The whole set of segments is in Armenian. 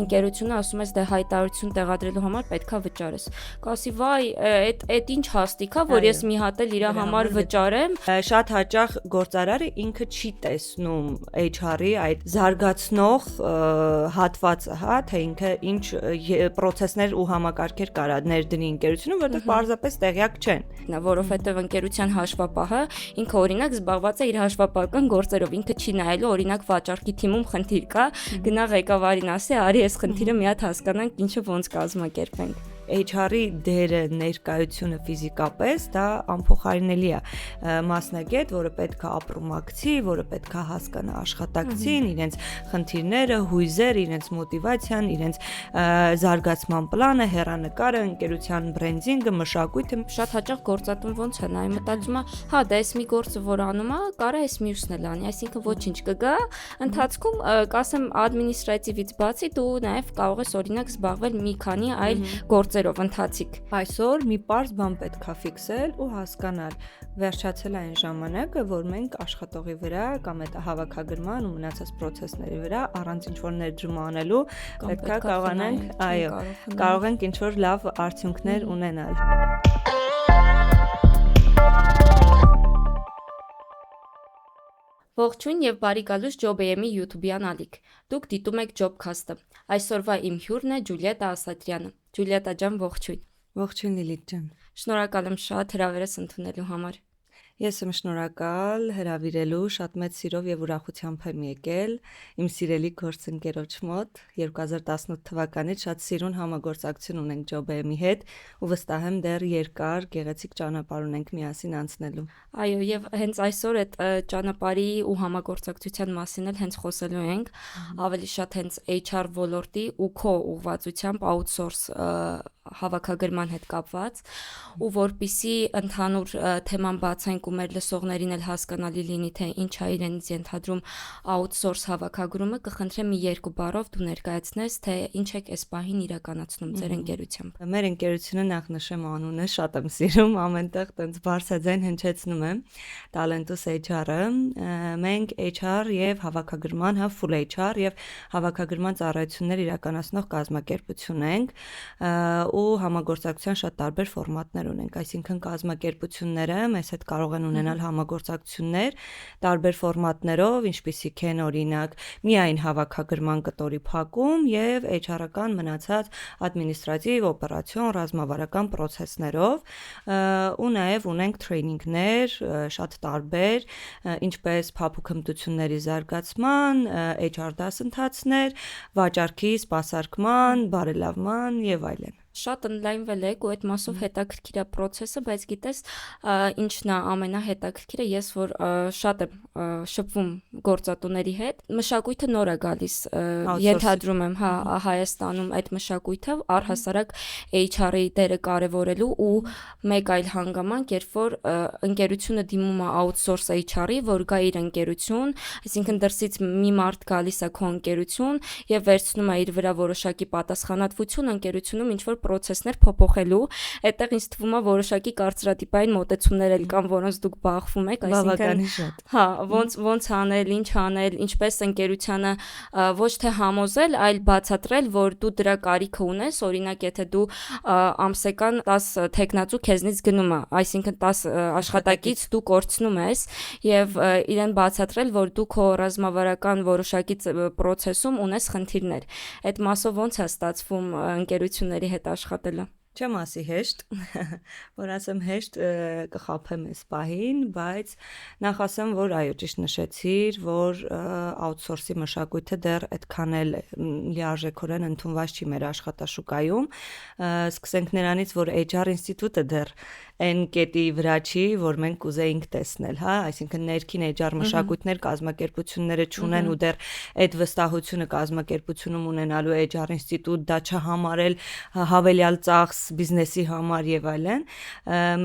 ընկերությունը ասում ես դե հայտարարություն տեղադրելու համար պետքա վճարես։ Կասի վայ, այդ ինչ հաստիկ է, որ ես մի հատ էլ իր համար վճարեմ։ Շատ հաճախ գործարարը ինքը չի տեսնում HR-ի այդ զարգացնող հատվածը, հա, թե ինքը ինչ process-ներ ու համակարգեր կարա ներդնի ընկերությունում, որտեղ պարզապես տեղյակ չեն։ Որովհետև ընկերության հաշվապահը ինքը օրինակ զբաղված է իր հաշվապահական գործերով, ինքը չի նայելու օրինակ վաճառքի թիմում խնդիր կա, գնա ղեկավարին ասի, արի այս խնդիրը մի հատ հասկանանք, ինչը ոնց կազմակերպենք։ HR-ի դերը ներկայությունը ֆիզիկապես դա անփոխարինելի է, մասնագետ, որը պետք է ապրումակցի, որը պետք է հասկանա աշխատակցին, իրենց խնդիրները, հույզեր, իրենց մոտիվացիան, իրենց զարգացման պլանը, հեռանկարը, ընկերության բրենդինգը, մշակույթը։ Շատ հաճախ գործատուն ոնց է նայում, մտածում է, հա, դա էս մի գործը, որ անում է, կարա էս մյուսն էլ անի, այսինքն ոչինչ կգա, ընթացքում կասեմ ադմինիստրատիվից բացի դու նաև կարող ես օրինակ զբաղվել մի քանի այլ գործերով ընթացիկ։ Այսօր մի պարզ բան պետք է ֆիքսել ու հասկանալ, վերջացել այն ժամանակը, որ մենք աշխատողի վրա կամ այդ հավաքագրման ու մնացած process-ների վրա առանց ինչ-որ ներդրում անելու պետք է կարողանանք, այո, կարող ենք ինչ-որ լավ արդյունքներ ունենալ։ Ողջույն եւ բարի գալուս JobAM-ի YouTube-յան ալիք։ Դուք դիտում եք Jobcast-ը։ Այսօրվա իմ հյուրն է Ջուլիետտա Ասատրյանը։ Ջուլիետտա ջան, ողջույն։ Ողջույն Լիլիթ ջան։ Շնորհակալ եմ շատ հրավերս ընդունելու համար։ Ես եմ շնորհակալ հրավիրելու, շատ մեծ սիրով եւ ուրախությամբ եմ եկել իմ սիրելի գործընկերոջ մոտ 2018 թվականից շատ սիրուն համագործակցություն ունենք JobAM-ի հետ ու վստահ եմ դեռ երկար գեղեցիկ ճանապարհ ունենք միասին անցնելու։ Այո, եւ հենց այսօր այդ ճանապարհի ու համագործակցության մասին էլ հենց խոսելու ենք, ավելի շատ հենց HR ոլորտի ու քո ուղղվածությամբ outsource հավաքագրման հետ կապված ու որպիսի ընդհանուր թեման բացենք ու մեր լսողներին էլ հասկանալի լինի թե ինչ է իրենից ենթադրում outsource հավաքագրումը, կխնդրեմ մի երկու բառով դու ներկայացնես թե ինչ եք այս պահին իրականացնում ձեր ընկերությամբ։ Մեր ընկերությունը նախ նշեմ անունը, շատ եմ սիրում, ամենտեղ տենց բարձրաձայն հնչեցնում եմ Talentus HR-ը, մենք HR եւ հավաքագրման, հա full HR եւ հավաքագրման ծառայություններ իրականացնող կազմակերպություն ենք ու համագործակցության շատ տարբեր ֆորմատներ ունենք, այսինքն կազմակերպությունները մեզ հետ կարող են ունենալ համագործակցություններ տարբեր ֆորմատներով, ինչպիսիք են օրինակ միայն հավաքագրման կտորի փակում եւ HR-ական մնացած ադմինիստրատիվ, օպերացիոն, ռազմավարական process-ներով ու նաեւ ունենք տրեյնինգներ շատ տարբեր, ինչպես փափուկ հմտությունների զարգացման, HR դասընթացներ, վաճառքի սպասարկման, բարելավման եւ այլն։ Շատ ընդլայնվել եք ու այդ մասով հետաքրքիր է process-ը, բայց գիտես, ինչն է ամենահետաքրքիրը, ես որ շատ եմ շփվում գործատուների հետ, մշակույթը նոր է գալիս, ենթադրում եմ, հա, Հայաստանում այդ մշակույթը առհասարակ HR-ի դերը կարևորելու ու մեկ այլ հանգամանք, երբ որ ընկերությունը դիմում է outsource HR-ի, որ գա իր ընկերություն, այսինքն դրսից մի մարդ գալիս է քո ընկերություն եւ վերցնում է իր վրա որոշակի պատասխանատվություն ընկերությունում ինչ որ process-ներ փոփոխելու, այդտեղ ինձ թվում է որոշակի կարծրատիպային մոտեցումներ էլ կան, որոնց դուք բախվում եք, այսինքն հա, ոնց անել, ինչ անել, ինչպես ընկերությանը ոչ թե համոզել, այլ բացատրել, որ դու դրա կարիքը ունես, օրինակ եթե դու ամսական 10 տեխնացու քեզնից գնում է, այսինքն 10 աշխատակից դու կորցնում ես եւ իրեն բացատրել, որ դու քո ռազմավարական որոշակի process-ում ունես խնդիրներ։ Այդ մասով ոնց է ստացվում ընկերությունների հետ աշխատելը։ Չեմ ասի հեշտ, որ ասեմ հեշտ կխաբեմ այս պահին, բայց նախ ասեմ, որ այո, ճիշտ նշեցիր, որ outsource-ի մշակույթը դեռ այդքան էլ լիարժեքորեն ընդունված չի մեր աշխատաշուկայում։ Սկսենք նրանից, որ HR ինստիտուտը դեռ այն կետի վրա չի, որ մենք կուզեինք տեսնել, հա, այսինքն ներքին HR մշակույթներ կազմակերպությունները չունեն ու դեռ այդ վստահությունը կազմակերպությունում ունենալու HR ինստիտուտ դա չհամարել հավելյալ ծախս բիզնեսի համար եւ այլն,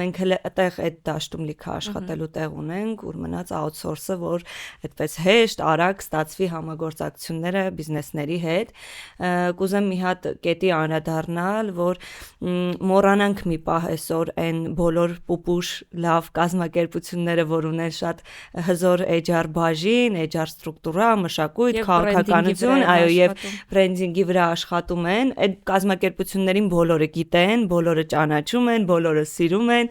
մենք հենց այդտեղ այդ դաշտում լիքը աշխատելու տեղ ունենք, ուր մնաց outsource-ը, որ այդպես հեշտ, արագ ստացվի համագործակցությունները բիզնեսների հետ։ Կուզեմ մի հատ կետի անդրադառնալ, որ մոռանանք մի պահ այսօր այն բոլոր պուպուշ լավ կազմակերպությունները, որ ունեն շատ հզոր HR բաժին, HR ստրուկտուրա, մշակույթ, քաղաքականություն, այո, եւ բրենդինգի վրա աշխատում են, այդ կազմակերպություններին բոլորը գիտեն, բոլորը ճանաչում են, բոլորը սիրում են,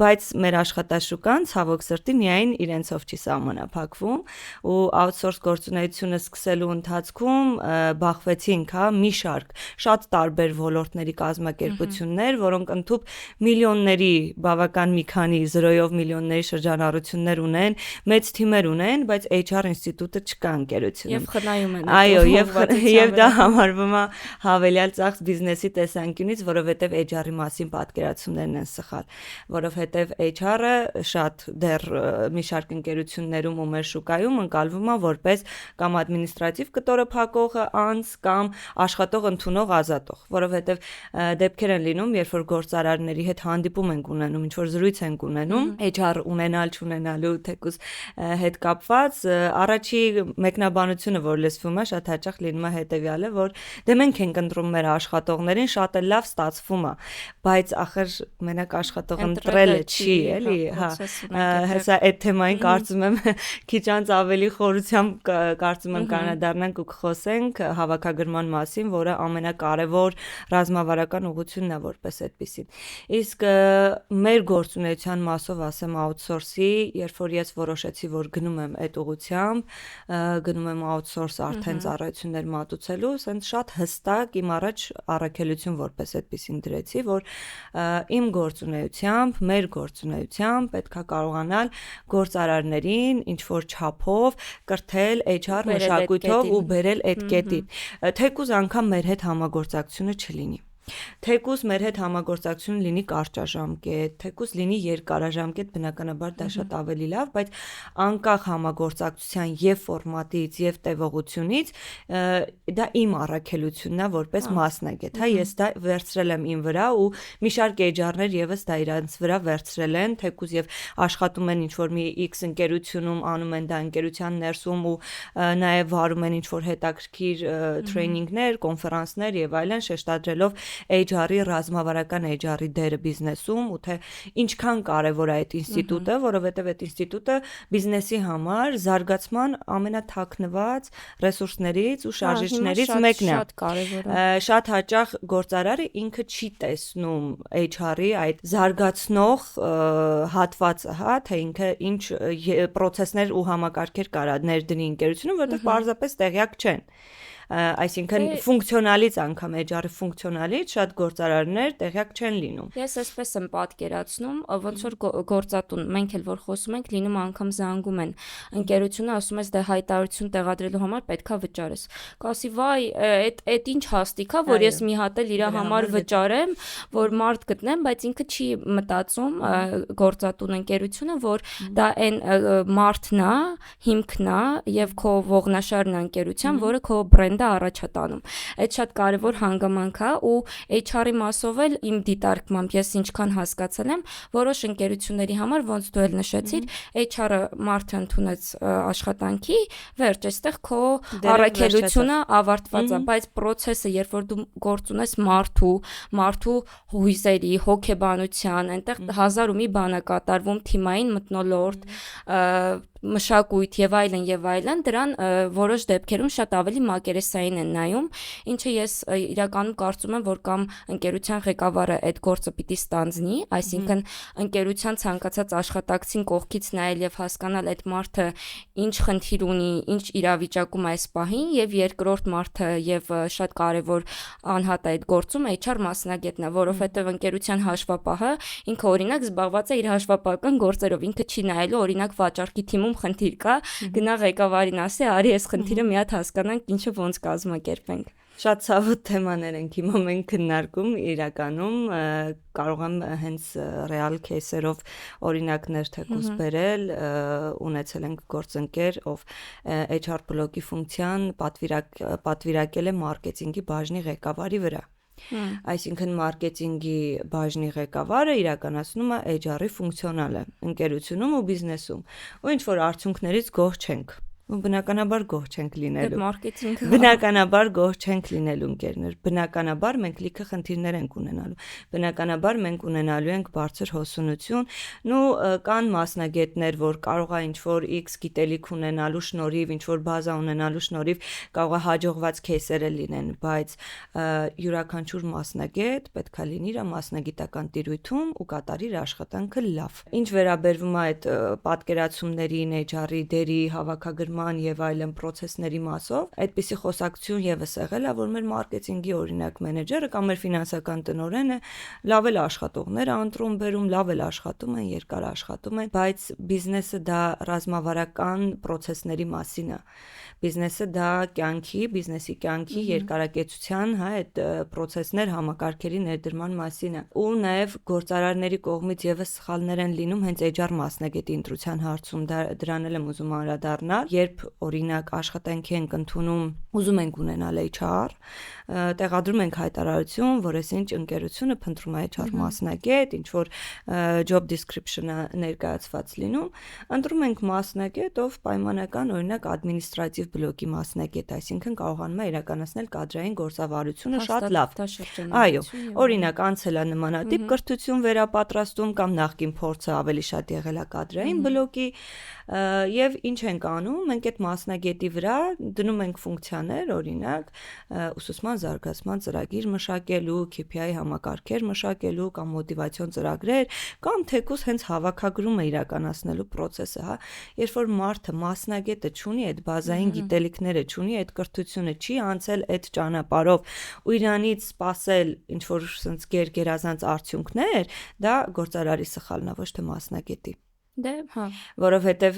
բայց մեր աշխատաշուկան ցավոք սրտի միայն իրենցով չի սահմանափակվում ու outsource գործունեությունը սկսելու ընթացքում բախվեցինք, մի շարք շատ տարբեր ոլորտների կազմակերպություններ, որոնք ընդհանուր միլիոնների, բավական մի քանի զրոյով միլիոնների շրջանառություններ ունեն, մեծ թիմեր ունեն, բայց HR ինստիտուտը չկա ընկերությունում։ Եվ խնայում են։ Այո, եւ դա համարվում է հավելյալ ծախս բիզնեսի տեսանկյունից, որովհետեւ HR-ի մասին պատկերացումներն են սխալ, որովհետեւ HR-ը շատ դեռ մի շարք ընկերություններում ու մեր շուկայում ընկալվում է որպես կամ ադմինիստրատիվ կտորը փակող անձ կամ աշխատող ընդունող ազատող, որովհետեւ դեպքեր են լինում, երբ որ գործարարների հետ հանդիպում ենք ունենում, ինչ որ զրույց ենք ունենում, HR ունենալ չունենալու թեկուզ հետ կապված, առաջի մեկնաբանությունը, որ լսվում է, շատ հաճախ լինում է հետեւյալը, որ դե մենք ենք ընտրում մեր աշխատողներին, շատ էլ լավ ստացվում է, բայց ախր մենակ աշխատող ընտրելը չի, էլի, հա, հեսա այդ թեմային կարծում եմ քիչ անց ավելի խորությամբ կարծում եմ կանադառնանք ու կխոսենք հավաքագրման մասին, որը ամենակարևոր ռազմավարական ուղղությունն է որպես այդպեսին։ Իսկ մեր գործունեության մասով ասեմ outsource-ի, երբ որ ես որոշեցի, որ գնում եմ այդ ուղղությամբ, գնում եմ outsource արդեն ծառայություններ մատուցելու, ասենց շատ հստակ իմ առաջ առաքելություն որպես այդպեսին դրեցի, որ իմ գործունեությամբ, մեր գործունեությամբ պետքա կարողանալ գործարարներին ինչ որ չափով կրթել HR մշակույթով ու բերել այդ կետին, թեկուզ անգամ մեր հետ համագործակցությունը չլինի։ Թեկուզ մեր հետ համագործակցություն լինի կարճաժամկետ, թեկուզ լինի երկարաժամկետ, բնականաբար դա շատ ավելի լավ, բայց անկախ համագործակցության եւ ֆորմատից եւ տևողությունից դա իմ առաքելությունն է որպես մասնագետ, հա, ես դա վերցրել եմ իմ վրա ու մի շարք HR-ներ եւս դա իրանց վրա վերցրել են, թեկուզ եւ աշխատում են ինչ որ մի X ընկերությունում, անում են դա ընկերության ներսում ու նաեւ վարում են ինչ որ հետաքրքիր տրեյնինգներ, կոնֆերանսներ եւ այլն, շեշտադրելով HR-ի ռազմավարական HR-ի դերը բիզնեսում ու թե ինչքան կարևոր է այդ ինստիտուտը, որովհետև այդ ինստիտուտը բիզնեսի համար զարգացման ամենաթաքնված ռեսուրսներից ու շարժիչներից մեկն է։ Շատ կարևոր է։ Շատ հաճախ գործարարը ինքը չի տեսնում HR-ի այդ զարգացնող հատվածը, հա, թե ինքը ինչ պրոցեսներ ու համակարգեր կարա ներդնի ընկերությունում, որտեղ պարզապես տեղյակ չեն։ Այսինքն ֆունկցիոնալից անգամ HR-ի ֆունկցիոնալից շատ գործարարներ տեղյակ չեն լինում։ Ես այսպես եմ պատկերացնում, ոնց որ գործատուն, մենք էլ որ խոսում ենք, լինում անգամ զանգում են ընկերությունը, ասում ես դե հայտարարություն տեղադրելու համար պետքա վճարես։ Կասի վայ, այդ ինչ հաստիկ է, որ ես մի հատ էլ իր համար վճարեմ, որ մարդ գտնեմ, բայց ինքը չի մտածում գործատուն ընկերությունը, որ դա այն մարդն է, հիմքն է եւ քո ողնաշարն է ընկերության, որը քո բրենդը առաջ է տանում։ Այդ շատ կարևոր հանգամանք է ու HR-ի մասով էլ իմ դիտարկմամբ ես ինչքան հասկացել եմ, որոշ ընկերությունների համար ոնց դու էլ նշեցիր, HR-ը մարդը ընդունեց աշխատանքի, վերջ, այստեղ քո առաքելությունը ավարտված է, բայց process-ը, երբ որ դու գործ ունես մարդու հույզերի, հոգեբանության, այնտեղ հազար ու մի բան է կատարվում, թիմային մթնոլորտ, մշակույթ եւ այլն, դրան որոշ դեպքերում շատ ավելի մակերեսային են նայում, ինչը ես իրականում կարծում եմ, որ կամ ընկերության ղեկավարը այդ գործը պիտի ստանձնի, այսինքն ընկերության ցանկացած աշխատակցին կողքից նայել եւ հասկանալ այդ մարդը ինչ խնդիր ունի, ինչ իրավիճակում է այս պահին եւ երկրորդ մարդը եւ շատ կարեւոր անհատ է այդ գործում HR մասնագետն է, որովհետեւ ընկերության հաշվապահը ինքը օրինակ զբաղված է իր հաշվապահական գործերով, ինքը չի նայելու օրինակ վաճառքի թիմում խնդիր կա, գնա ղեկավարին ասի, արի այս խնդիրը մի հատ հասկանանք, ինչը ոնց կազմակերպենք։ Շատ ցավոտ թեմաներ ենք հիմա մենք քննարկում, իրականում կարող եմ հենց ռեալ кейսերով օրինակներ թեկուզ բերել, ունեցել ենք գործընկեր, ով HR բլոկի ֆունկցիան պատվիրակել է մարքեթինգի բաժնի ղեկավարի վրա։ Այսինքն մարքեթինգի բաժնի ղեկավարը իրականացնում է HR-ի ֆունկցիոնալը ընկերությունում ու բիզնեսում։ Ու ինչ որ արդյունքներից գոհ չենք։ Ու բնականաբար գոհ չենք լինելու։ Մարքեթինգը Բնականաբար գոհ չենք լինելու ընկերներ։ Բնականաբար մենք լիքը խնդիրներ ենք ունենալու։ Բնականաբար մենք ունենալու ենք բարձր հոսունություն, ու կան մասնագետներ, որ կարող է ինչ-որ X գիտելիք ունենալու շնորհիվ, ինչ-որ բազա ունենալու շնորհիվ կարող է հաջողված кейսերը լինեն, բայց յուրաքանչյուր մասնագետ պետքա լինի իր մասնագիտական տիրույթում ու կատարի իր աշխատանքը լավ։ Ինչ վերաբերվում է այդ պատկերացումներին, HR-ի դերի, հավաքագրման եւ այլն process-ների մասով, այդպիսի խոսակցություն եւս եղել է, որ մեր մարքեթինգի օրինակ մենեջերը կամ մեր ֆինանսական տնօրենը լավ էլ աշխատողներ է ընտրում բերում, լավ էլ աշխատում են, երկար աշխատում են, բայց բիզնեսը դա ռազմավարական process-ների մասին է։ Բիզնեսը դա բիզնեսի կյանքի երկարակեցության, այդ process-ներ համակարգերի ներդրման մասին է։ Ու նաև գործարարների կողմից եւս սխալներ են լինում հենց HR մասնագետի ընտրության հարցում, դրան էլ եմ ուզում անդրադառնալ, երբ օրինակ աշխատանքի ենք ընդունում, ուզում ենք ունենալ HR, տեղադրում ենք հայտարարություն, որ այսինչ ընկերությունը փնտրում է HR մասնագետ, ինչ որ job description-ը ներկայացված լինում, ընտրում ենք մասնագետ, ով պայմանական օրինակ ադմինիստրատիվ բլոկի մասնագետ, այսինքն կարողանում է իրականացնել կադրային գործավարությունը շատ լավ։ Այո, օրինակ անցել է նմանատիպ կրթություն վերապատրաստում կամ նախկին փորձը ավելի շատ եղել է կադրային բլոկի, եւ ինչ ենք անում, մենք այդ մասնագետի վրա դնում ենք ֆունկցիաներ, օրինակ ուսուցման զարգացման ծրագիր մշակելու, KPI համակարգեր մշակելու կամ մոտիվացիոն ծրագրեր, կամ թեկուզ հենց հավաքագրումը իրականացնելու process-ը, հա, երբ որ մարդը մասնագետը չունի այդ բազային գիտելիքները, չունի այդ կրթությունը, չի անցել այդ ճանապարհով ու իրանից սпасել ինչ որ sense գերազանց արդյունքներ, դա գործարարի սխալն է, ոչ թե մասնագետի։ Դե, հա, Որովհետև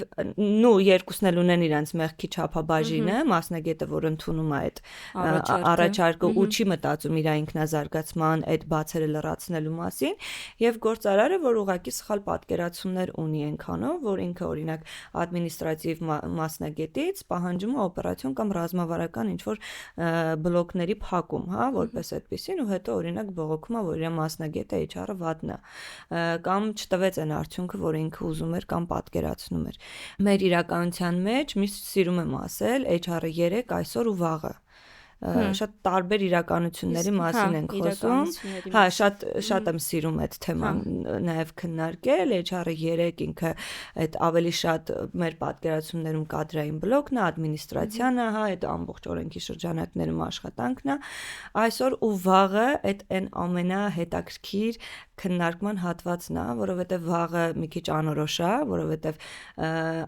երկուսն էլ ունեն իրենց մեղքի չափաբաժինը, մասնագետը, որ ընդունում է այդ առաջարկը ու չի մտածում իր ինքնազարգացման այդ բացերը լրացնելու մասին, եւ գործարարը, որ ուղղակի սխալ պատկերացումներ ունի այնքանով, որ ինքը օրինակ ադմինիստրատիվ մասնագետից պահանջում է օպերացիոն կամ ռազմավարական ինչ-որ բլոկների փակում, հա, որպես այդպեսին, ու հետո օրինակ բողոքում է, որ իր մասնագետը HR-ը վատն է, կամ չտվեց այն արդյունքը, որ ինքը ուզում էր կամ պատկերացնում էր։ Մեր իրականության մեջ միշտ սիրում եմ ասել HR-ը 3 այսօր ու վաղը։ Շատ տարբեր իրականությունների մասին ենք խոսում։ Հա, շատ եմ սիրում այդ թեման նաև քննարկել, HR-ը 3 ինքը այդ ավելի շատ մեր պատկերացումներում կադրային բլոկն է, ադմինիստրացիան է, հա, այդ ամբողջ օրենքի շրջանակներում աշխատանքն է։ Այսօր ու վաղը այդ այն ամենահետաքրքիր քննարկման հատվածն է, որովհետև վաղը մի քիչ անորոշ է, որովհետև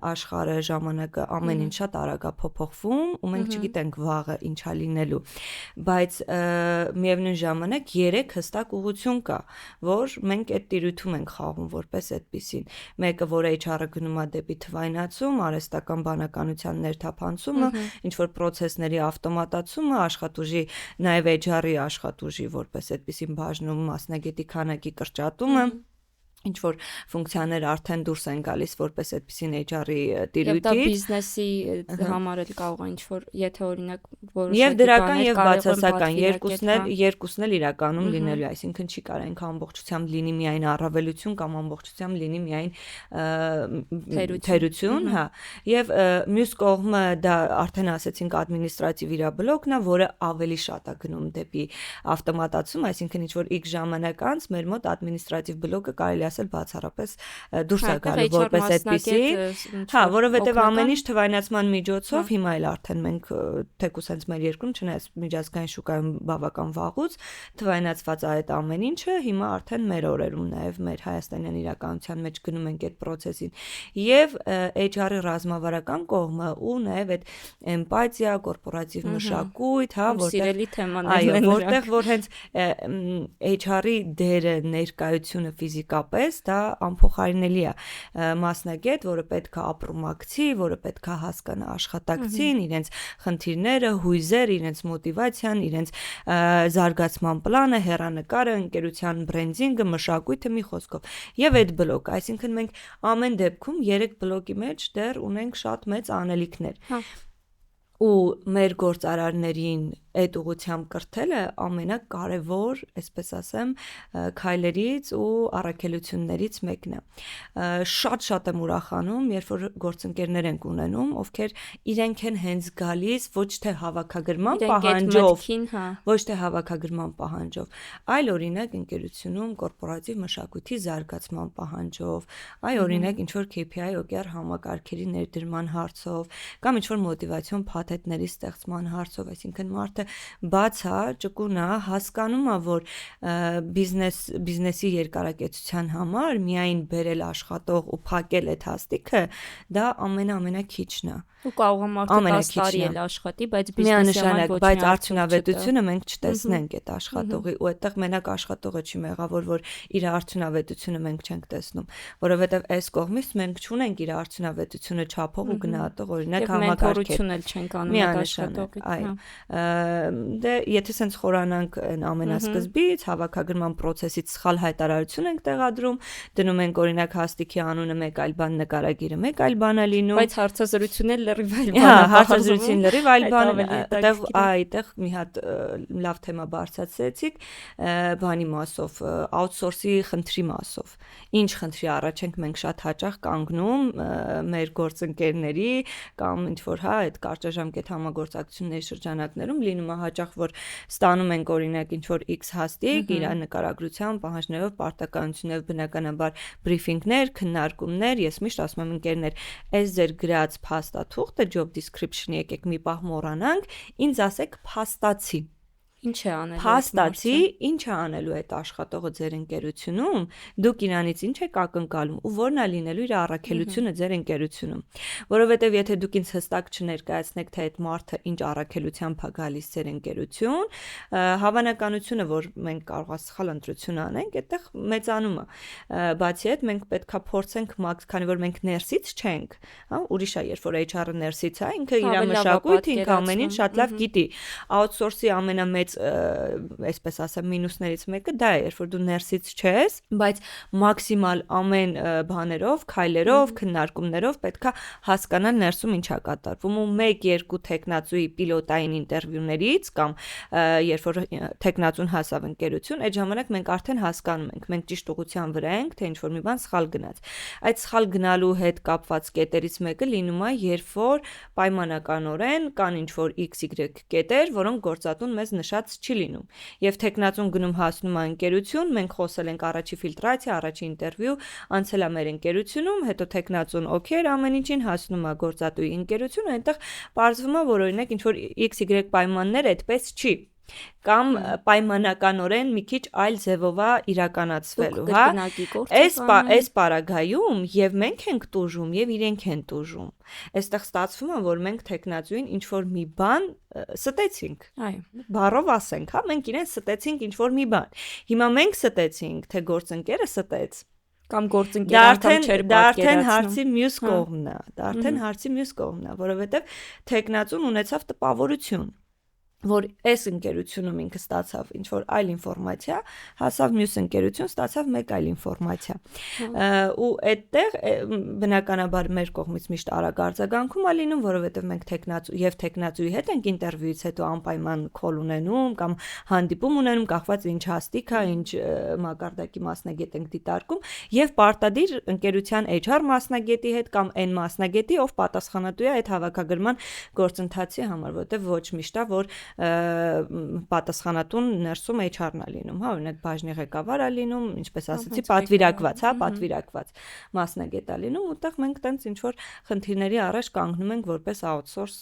աշխարհը, ժամանակը ամեն ինչ շատ արագ է փոփոխվում ու մենք չգիտենք վաղը ինչա լինելու, բայց միևնույն ժամանակ 3 հստակ ուղղություն կա, որ մենք այդ տիրույթում ենք խաղում որպես այդպիսին։ Մեկը, որ HR-ը գնում է դեպի թվայնացում, արհեստական բանականության ներթափանցումը, ինչ որ process-ների ավտոմատացումը, աշխատուժի, նաև HR-ի աշխատուժի որպես այդպիսին բաժնում մասնագետի քանակի կրճատումը, ինչ որ ֆունկցիաներ արդեն դուրս են գալիս որպես այդպիսին HR-ի տիրույթից։ Եվ դա բիզնեսի համար էլ կարող է ինչ որ, եթե օրինակ որոշակի Եվ դրական բաներ եւ բացասական երկուսն էլ իրականում լինելու, այսինքն չի կարող ինքը ամբողջությամբ լինի միայն առավելություն կամ ամբողջությամբ լինի միայն թերություն, հա։ Եվ մյուս կողմը դա արդեն ասեցինք ադմինիստրատիվ իր բլոկն է, որը ավելի շատ է գնում դեպի ավտոմատացում, այսինքն ինչ որ X ժամանակ անց մեր մոտ ադմինիստրատիվ բլոկը կարելի ասել բացառապես դուրս է գալու որպես այդպիսի, հա, որովհետև ամեն ինչ թվայնացման միջոցով հիմա էլ արդեն մենք թեկուզ հենց մեր երկրում չնայած միջազգային շուկայում բավական վաղուց թվայնացված է այդ ամեն ինչը, հիմա արդեն մեր օրերում նաև մեր հայաստանյան իրականության մեջ գնում ենք այդ process-ին եւ HR-ի ռազմավարական կողմը ու նաև այդ էմպաթիա, կորպորատիվ մշակույթ, հա, սիրելի թեմաներն են, որտեղ որ հենց HR-ի դերը ներկայությունը ֆիզիկապես դա անփոխարինելի է, մասնագետ, որը պետք է ապրումակցի, որը պետք է հասկանա աշխատակցին, իրենց խնդիրները, հույզեր, իրենց մոտիվացիան, իրենց զարգացման պլանը, հեռանկարը, ընկերության բրենդինգը, մշակույթը մի խոսքով։ Եվ այդ բլոկ, այսինքն մենք ամեն դեպքում 3 բլոկի մեջ դեռ ունենք շատ մեծ անելիքներ։ Ու մեր գործարարներին այդ ուղղությամբ կրթելը ամենակարևոր, այսպես ասեմ, քայլերից ու առաքելություններից մեկն է։ Շատ եմ ուրախանում, երբ որ գործընկերներ ենք ունենում, ովքեր իրենք են հենց գալիս ոչ թե հավաքագրման պահանջով, ոչ թե հավաքագրման պահանջով, այլ օրինակ ընկերությունում կորպորատիվ մշակույթի զարգացման պահանջով, օրինակ ինչ-որ KPI օգյար համակարգերի ներդրման հարցով, կամ ինչ-որ մոտիվացիոն փաթեթների ստեղծման հարցով, այսինքն մարդը բաց է, ճկուն է, հասկանում է, որ բիզնեսի երկարակեցության համար միայն բերել աշխատող ու փակել այդ հաստիքը, դա ամենակիչն է։ Ու կարող է մարդը 10 տարի էլ աշխատի, բայց բիզնեսի համար ոչ մի բայց արդյունավետությունը մենք չտեսնենք այդ աշխատողի, ու այդտեղ մենակ աշխատողը չի մեղավոր, որ իր արդյունավետությունը մենք չենք տեսնում, որովհետև այս կողմից մենք չունենք իր արդյունավետությունը չափող ու գնահատող օրինակ համակարգեր։ Մենթորություն էլ չենք անում այդ աշխատողի։ Այո։ Դե եթե sense խորանանք այն ամենասկզբից, հավաքագրման process-ից սխալ հայտարարություն ենք տեղադրում, դնում ենք օրինակ հաստիքի անունը մեկ այլ բան, նկարագիրը մեկ այլ բան է լինում։ Բայց հարցազրույցն էլ լրիվ այլ բան է։ Հա, հարցազրույցին լրիվ այլ բան է։ Այդտեղ մի հատ լավ թեմա բարձրացրեցիք, բանի մասով, outsource-ի խնդրի մասով։ Ինչ խնդրի առաջ ենք մենք շատ հաճախ կանգնում մեր գործընկերների կամ ինչ որ հա այդ կարճաժամկետ համագործակցությունների շրջանակներում լինում է հաճախ որ ստանում ենք օրինակ ինչ որ X հաստիկ իր նկարագրության պահանջներով, պարտականություններով բնականաբար բրիֆինգներ, քննարկումներ, ես միշտ ասում եմ ընկերներ, այս ձեր գրած փաստաթուղթը job description-ի եկեք մի պահ մոռանանք, ինձ ասեք փաստացի Ինչ է անելու։ Փաստացի, ինչ է անելու այդ աշխատողը ձեր ընկերությունում, դուք իրանից ինչ եք ակնկալում ու որն է լինելու իր առաքելությունը ձեր ընկերությունում։ Որովհետև եթե դուք ինձ հստակ չներկայացնեք, թե այդ մարդը ինչ առաքելությամբ է գալիս ձեր ընկերություն, հավանականությունը, որ մենք կարող է սխալ ընտրություն անենք, այդտեղ մեծանում է։ Բացի այդ, մենք պետքա փորձենք, քանի որ մենք ներսից չենք, հա, ուրիշ է, երբ որ HR-ը ներսից է, ինքը իր մշակույթը, ինքը ամեն ինչ շատ լավ գիտի։ Outsource-ի ամենամեծ այսպես ասեմ մինուսներից մեկը դա է, երբ որ դու ներսից չես, բայց մաքսիմալ ամեն բաներով, քայլերով, քննարկումներով պետքա հասկանալ ներսում ինչ է կատարվում ու 1-2 տեխնացուի պիլոտային ինտերվյուներից կամ երբ որ տեխնացուն հասավ ընկերություն, այդ ժամանակ մենք արդեն հասկանում ենք, մենք ճիշտ ուղղության վրա ենք, թե ինչ որ մի բան սխալ գնաց։ Այդ սխալ գնալու հետ կապված կետերից մեկը լինում է, երբ որ պայմանականորեն կան ինչ որ XY կետեր, որոնք գործատուն մեզ նշած չի լինում։ Եվ տեխնացուն գնում հասնում է ընկերություն, մենք խոսել ենք առաջի ֆիլտրացիա, առաջի ինտերվյու, անցել է մեր ընկերությունում, հետո տեխնացուն օքեյ ամեն ինչին հասնում է գործատուի ընկերություն, այնտեղ պարզվում է, որ օրինակ ինչ որ XY պայմաններ այդպես չի կամ պայմանականորեն մի քիչ այլ ձևով է իրականացվելու, հա։ Այս պարագայում եւ մենք ենք տուժում եւ իրենք են տուժում։ Այստեղ ստացվում է, որ մենք տեխնացուին ինչ որ մի բան ստեցինք։ Այո։ Բառով ասենք, հա, մենք իրեն ստեցինք ինչ որ մի բան։ Հիմա մենք ստեցինք, թե գործընկերը ստեց կամ գործընկերը անգամ չէր պատկերացնում։ Դա արդեն հարցի մյուս կողմն է, որովհետեւ տեխնացուն ունեցավ տպավորություն, որ այս ընկերությունում ինքը ստացավ ինչ որ այլ ինֆորմացիա, հասավ մյուս ընկերություն, ստացավ մեկ այլ ինֆորմացիա։ Ու այդտեղ բնականաբար մեր կողմից միշտ արագ արձագանքում է լինում, որովհետև մենք տեխնացուի հետ ենք ինտերվյուից հետո անպայման քոլ ունենում կամ հանդիպում ունենում, կախված ինչ հաստիկ է, ինչ մակարդակի մասնագետ ենք դիտարկում, եւ պարտադիր ընկերության HR մասնագետի հետ կամ այն մասնագետի, ով պատասխանատու է այդ հավաքագրման գործընթացի համար, որտեղ ոչ միշտ է, որ պատասխանատուն ներսում HR-ն է լինում, հա, օրինակ բաժնի ղեկավար է լինում, ինչպես ասացի, պատվիրակված, հա, պատվիրակված մասնագետ է լինում, ուտեղ մենք տենց ինչ որ խնդիրների առաջ կանգնում ենք որպես outsource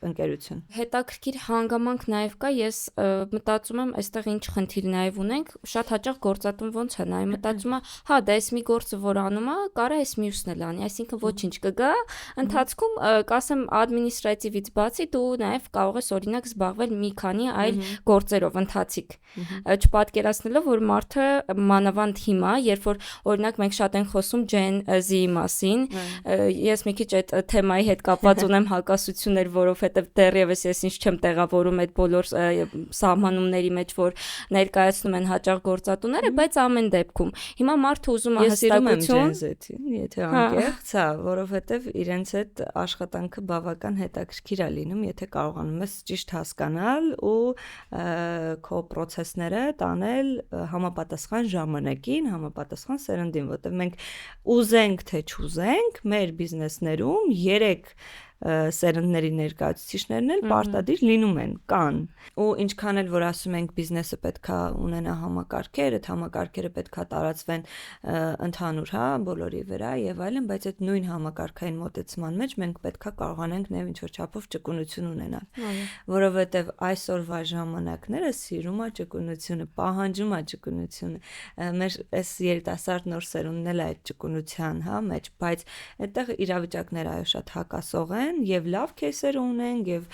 ընկերություն։ Հետաքրքիր հանգամանք նաև կա, ես մտածում եմ, այստեղ ինչ խնդիր նաև ունենք, շատ հաճախ գործատուն ոնց է նայ, մտածում է, հա, դա էս մի գործը որ անում է, կարա էս մյուսն էլ անի, այսինքն ոչինչ կգա, ընթացքում կասեմ ադմինիստրատիվից բացի դու նաև կարող ես օրինակ զբաղվել մի քանի այլ գործերով ընթացիկ, չպատկերացնելով, որ մարդը մանավանդ հիմա, երբ որ օրինակ մենք շատ ենք խոսում Gen Z-ի մասին, ես մի քիչ այդ թեմայի հետ կապված ունեմ հակասություններ, որովհետև դեռևս ես ինչ չեմ տեղավորում այդ բոլոր սահմանումների մեջ, որ ներկայացնում են հաճախ գործատուները, բայց ամեն դեպքում հիմա մարդը ուզում է հստակություն, Gen Z-ին, եթե անկեղծ է, որովհետև իրենց այդ աշխատանքը բավական հետաքրքիր է լինում, եթե կարողանում ես ճիշտ հասկանալ ու քո process-ները տանել համապատասխան ժամանակին, համապատասխան սերնդին, որտեղ մենք ուզենք թե չուզենք, մեր բիզնեսներում 3 սերնդների ներկայացուցիչներն էլ պարտադիր լինում են, կան։ Ու ինչքան էլ որ ասում ենք բիզնեսը պետքա ունենա համակարգեր, այդ համակարգերը պետքա տարածվեն ընդհանուր, հա, բոլորի վրա եւ այլն, բայց այդ նույն համակարգային մոտեցման մեջ մենք պետքա կարողանանք նաեւ ինչ որ չափով ճկունություն ունենալ, որովհետեւ այսօրվա ժամանակները սիրում է ճկունությունը, պահանջում է ճկունությունը։ Մեր այս երիտասարդ նոր սերունդն էլ է այդ ճկունության, հա, մեջ, բայց այդտեղ իրավիճակները այո շատ հակասող են եւ լավ кейսեր ունենք եւ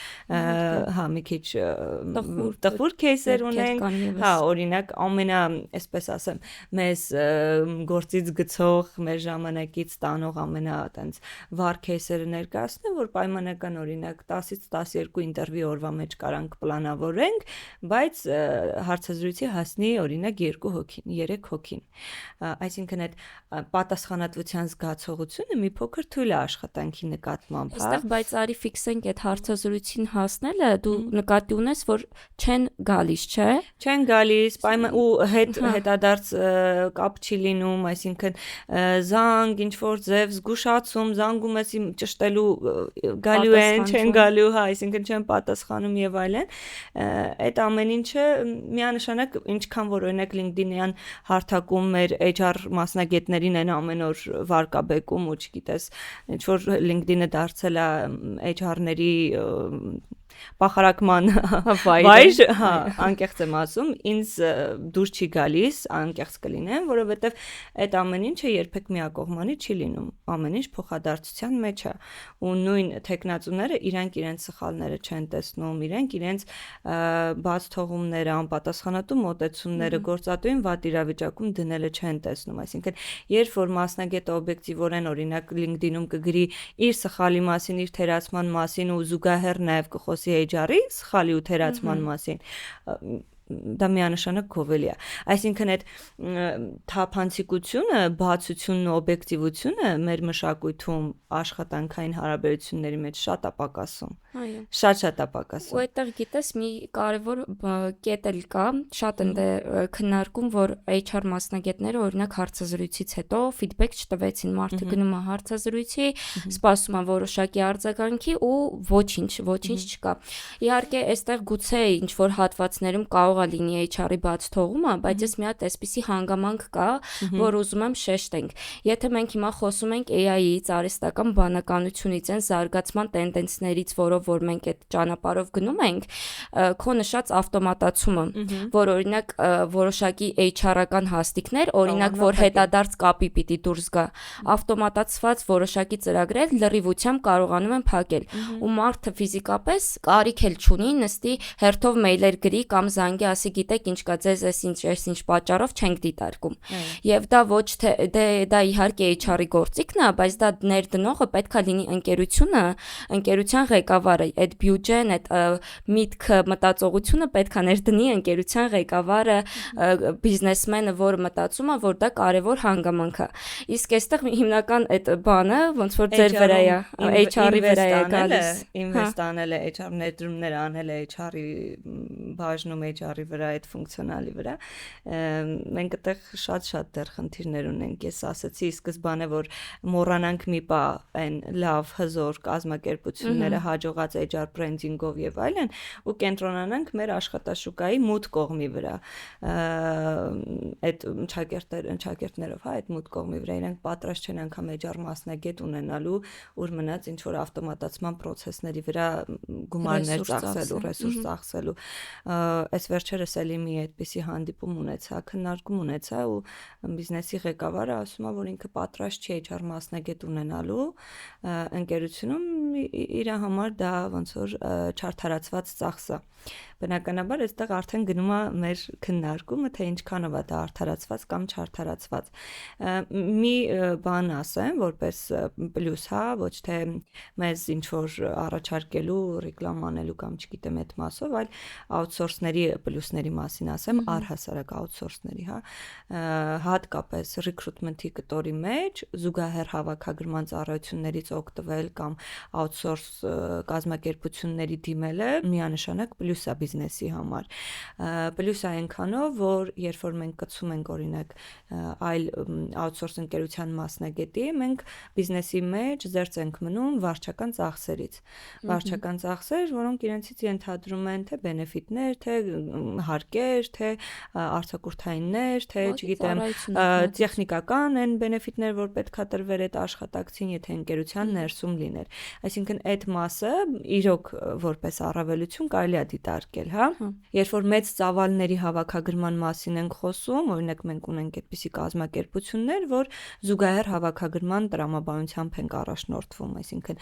հա մի քիչ տխուր кейսեր ունենք, հա, օրինակ այսպես ասեմ, մեզ գործից գցող, մեր ժամանակից տանող ամենա այտենց վառ кейսերը ներկայացնեմ, որ պայմանական օրինակ 10-ից 12 ինտերվյու օրվա մեջ կարանք պլանավորենք, բայց հարցազրույցի հասնի օրինակ 2 հոգին, 3 հոգին։ Այսինքն այդ պատասխանատվության զգացողությունը մի փոքր թույլ է աշխատանքի նկատմամբ, հա։ Այստեղ բայց արի ֆիքսենք այդ հարցազրույցին հասնելը, դու նկատի ունես, որ չեն գալիս, չէ։ Չեն գալիս, ու հետադարձ կապ չի լինում, այսինքն զանգ, ինչ որ ձև զգուշացում, զանգում ես ճշտելու գալու են, չեն գալու, հա, այսինքն չեն պատասխանում եւ այլն։ Այդ ամեն ինչը միանշանակ ինչքան որ օրինակ LinkedIn-յան հարթակում մեր HR մասնագետներին են ամեն օր վարկաբեկում ու չգիտես, ինչ որ LinkedIn-ը դարձել է HR-ների պախարակման վայր, հա, անկեղծ եմ ասում, ինձ դուր չի գալիս, անկեղծ կլինեմ, որովհետև այդ ամեն ինչը երբեք միակողմանի չի լինում, ամեն ինչ փոխադարձության մեջ է, ու նույն տեխնացուները իրանք իրենց սխալները չեն տեսնում, իրենք իրենց բաց թողումները, անպատասխանատու մոտեցումները գործատուին վատ իրավիճակում դնելը չեն տեսնում, այսինքն երբ որ մասնագետը օբյեկտիվորեն օրինակ LinkedIn-ում կգրի իր սխալի մասին, իր թերացման մասին ու զուգահեռ նաև կխոսի HR-ի սխալի ու թերացման մասին, դա միանշանակ գովելի է։ Այսինքն այդ թափանցիկությունը, բացությունն ու օբյեկտիվությունը մեր մշակույթում աշխատանքային հարաբերությունների մեջ շատ է պակասում։ Այո։ Շատ է պակասում։ Ու այդտեղ գիտես մի կարևոր կետ էլ կա, շատ են քննարկում, որ HR մասնագետները օրինակ հարցազրույցից հետո ֆիդբեք չտվեցին, մարդը գնում է հարցազրույցի, սպասում է որոշակի արձագանքի ու ոչինչ չկա։ Իհարկե, այստեղ գուցե ինչ որ հատվածներում կարող է լինի HR-ի բաց թողումը, բայց ես մի հատ այսպիսի հանգամանք կա, որ ուզում եմ շեշտենք։ Եթե մենք հիմա խոսում ենք AI-ից, արհեստական բանականությունից, այն զարգացման տենդենսներից, որով որ մենք այդ ճանապարհով գնում ենք, քո նշած ավտոմատացումը, որ օրինակ որոշակի HR-ական հաստիկներ, օրինակ որ հետադարձ կապի պիտի դուրս գա, ավտոմատացված որոշակի ծրագրեր լրիվությամբ կարողանում են փակել, ու մարդը ֆիզիկապես կարիք էլ չունի նստի հերթով մեյլեր գրի կամ զանգի ասի գիտեք ինչ կա ձեզ այս ինչ պատճառով չենք դիտարկում։ Եվ դա ոչ թե դա իհարկե HR-ի գործիքն է, բայց դա ներդնողը պետքա լինի ընկերության ղեկավարը, այդ բյուջեն, այդ միտքը, մտածողությունը պետքա ներդնի ընկերության ղեկավարը, բիզնեսմենը, որը մտածում է, որ դա կարևոր հանգամանք է։ Իսկ այստեղ հիմնական այդ բանը ոնց որ ձեր վրա է, HR-ի վրա է գալիս։ Ինվեստ անել է HR ներդրումներ անել է HR-ի բաժնում HR-ի վրա, այդ ֆունկցիոնալի վրա, մենք այդտեղ շատ դեռ խնդիրներ ունենք, ես ասացի սկզբանը, որ մոռանանք մի պա այն լավ հզոր կազմակերպությունները հաջողած HR բրենդինգով եւ այլն, ու կենտրոնանանք մեր աշխատաշուկայի մութ կողմի վրա, այդ շակերտներով, հա, այդ մութ կողմի վրա իրենք պատրաստ չեն անգամ HR մասնագետ ունենալու, ուր մնաց ինչ որ ավտոմատացման process-ների վրա գումարներ ծախսելու, ռեսուրս ծախսելու։ Այս վերջերս էլի մի այդպիսի հանդիպում ունեցա, քննարկում ունեցա ու բիզնեսի ղեկավարը ասում է, որ ինքը պատրաստ չի HR մասնագետ ունենալու ընկերությունում, իր համար դա ոնց որ չարդարացված ծախս է։ Բնականաբար այստեղ արդեն գնում է մեր քննարկումը, թե ինչքանով է դա արդարացված կամ չարդարացված։ Մի բան ասեմ, որպես պլյուս, հա, ոչ թե մեզ ինչ որ առաջարկելու, ռեկլամ անելու կամ չգիտեմ այդ մասով, այլ outsource-ների պլյուսների մասին ասեմ, առհասարակ outsource-ների, հա, հատկապես recruitment-ի կտորի մեջ զուգահեռ հավաքագրման ծառայություններից օգտվել կամ outsource կազմակերպությունների դիմելը միանշանակ պլյուս է բիզնեսի համար։ Պլյուս է այնքանով, որ երբ որ մենք կցում ենք օրինակ այլ outsource ընկերության մասնագետի, մենք բիզնեսի մեջ զերծ ենք մնում վարչական ծախսերից։ Վարչական ծախսեր, որոնք իրենցից ենթադրում են թե բենեֆիտներ, թե հարկեր, թե արձակուրդայիններ, թե, չգիտեմ, տեխնիկական են բենեֆիտներ, որ պետքա տրվեր այդ աշխատակցին, եթե ընկերության ներսում լիներ։ Այսինքն այդ մասը իրոք որպես առավելություն կարելի է դիտարկել, հա։ Երբ որ մեծ ծավալների հավաքագրման մասին ենք խոսում, օրինակ մենք ունենք այդպիսի կազմակերպություններ, որ զուգահեռ հավաքագրման տրամաբանությամբ են առաջնորդվում, այսինքն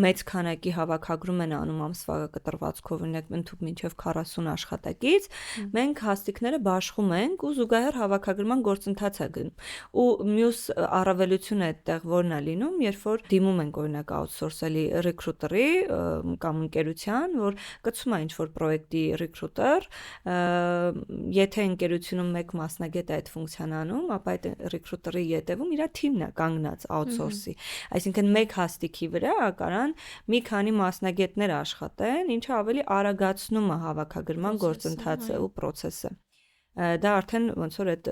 մեծ քանակի հավաքագրում են անում ամսվա կտրվածքով, օրինակ ընդհանուր մինչև 40 աշխատակից, մենք հաստիկները բաշխում ենք ու զուգահեռ հավաքագրման գործընթաց է գնում։ Ու մյուս առավելությունը այդտեղ որն է լինում, երբ որ դիմում ենք օրինակ outsource-ելի recruiter-ի կամ ընկերության, որ կցում է ինչ-որ պրոյեկտի recruiter, եթե ընկերությունում մեկ մասնագետ է այդ ֆունկցիան անում, ապա այդ recruiter-ի ետևում իր թիմն է կանգնած outsource-ի։ Այսինքն մեկ հաստիքի վրա կարան մի քանի մասնագետներ աշխատեն, ինչը ավելի արագացնում է հավաքագրման գործընթացը ու process-ը։ Դա արդեն ոնց որ այդ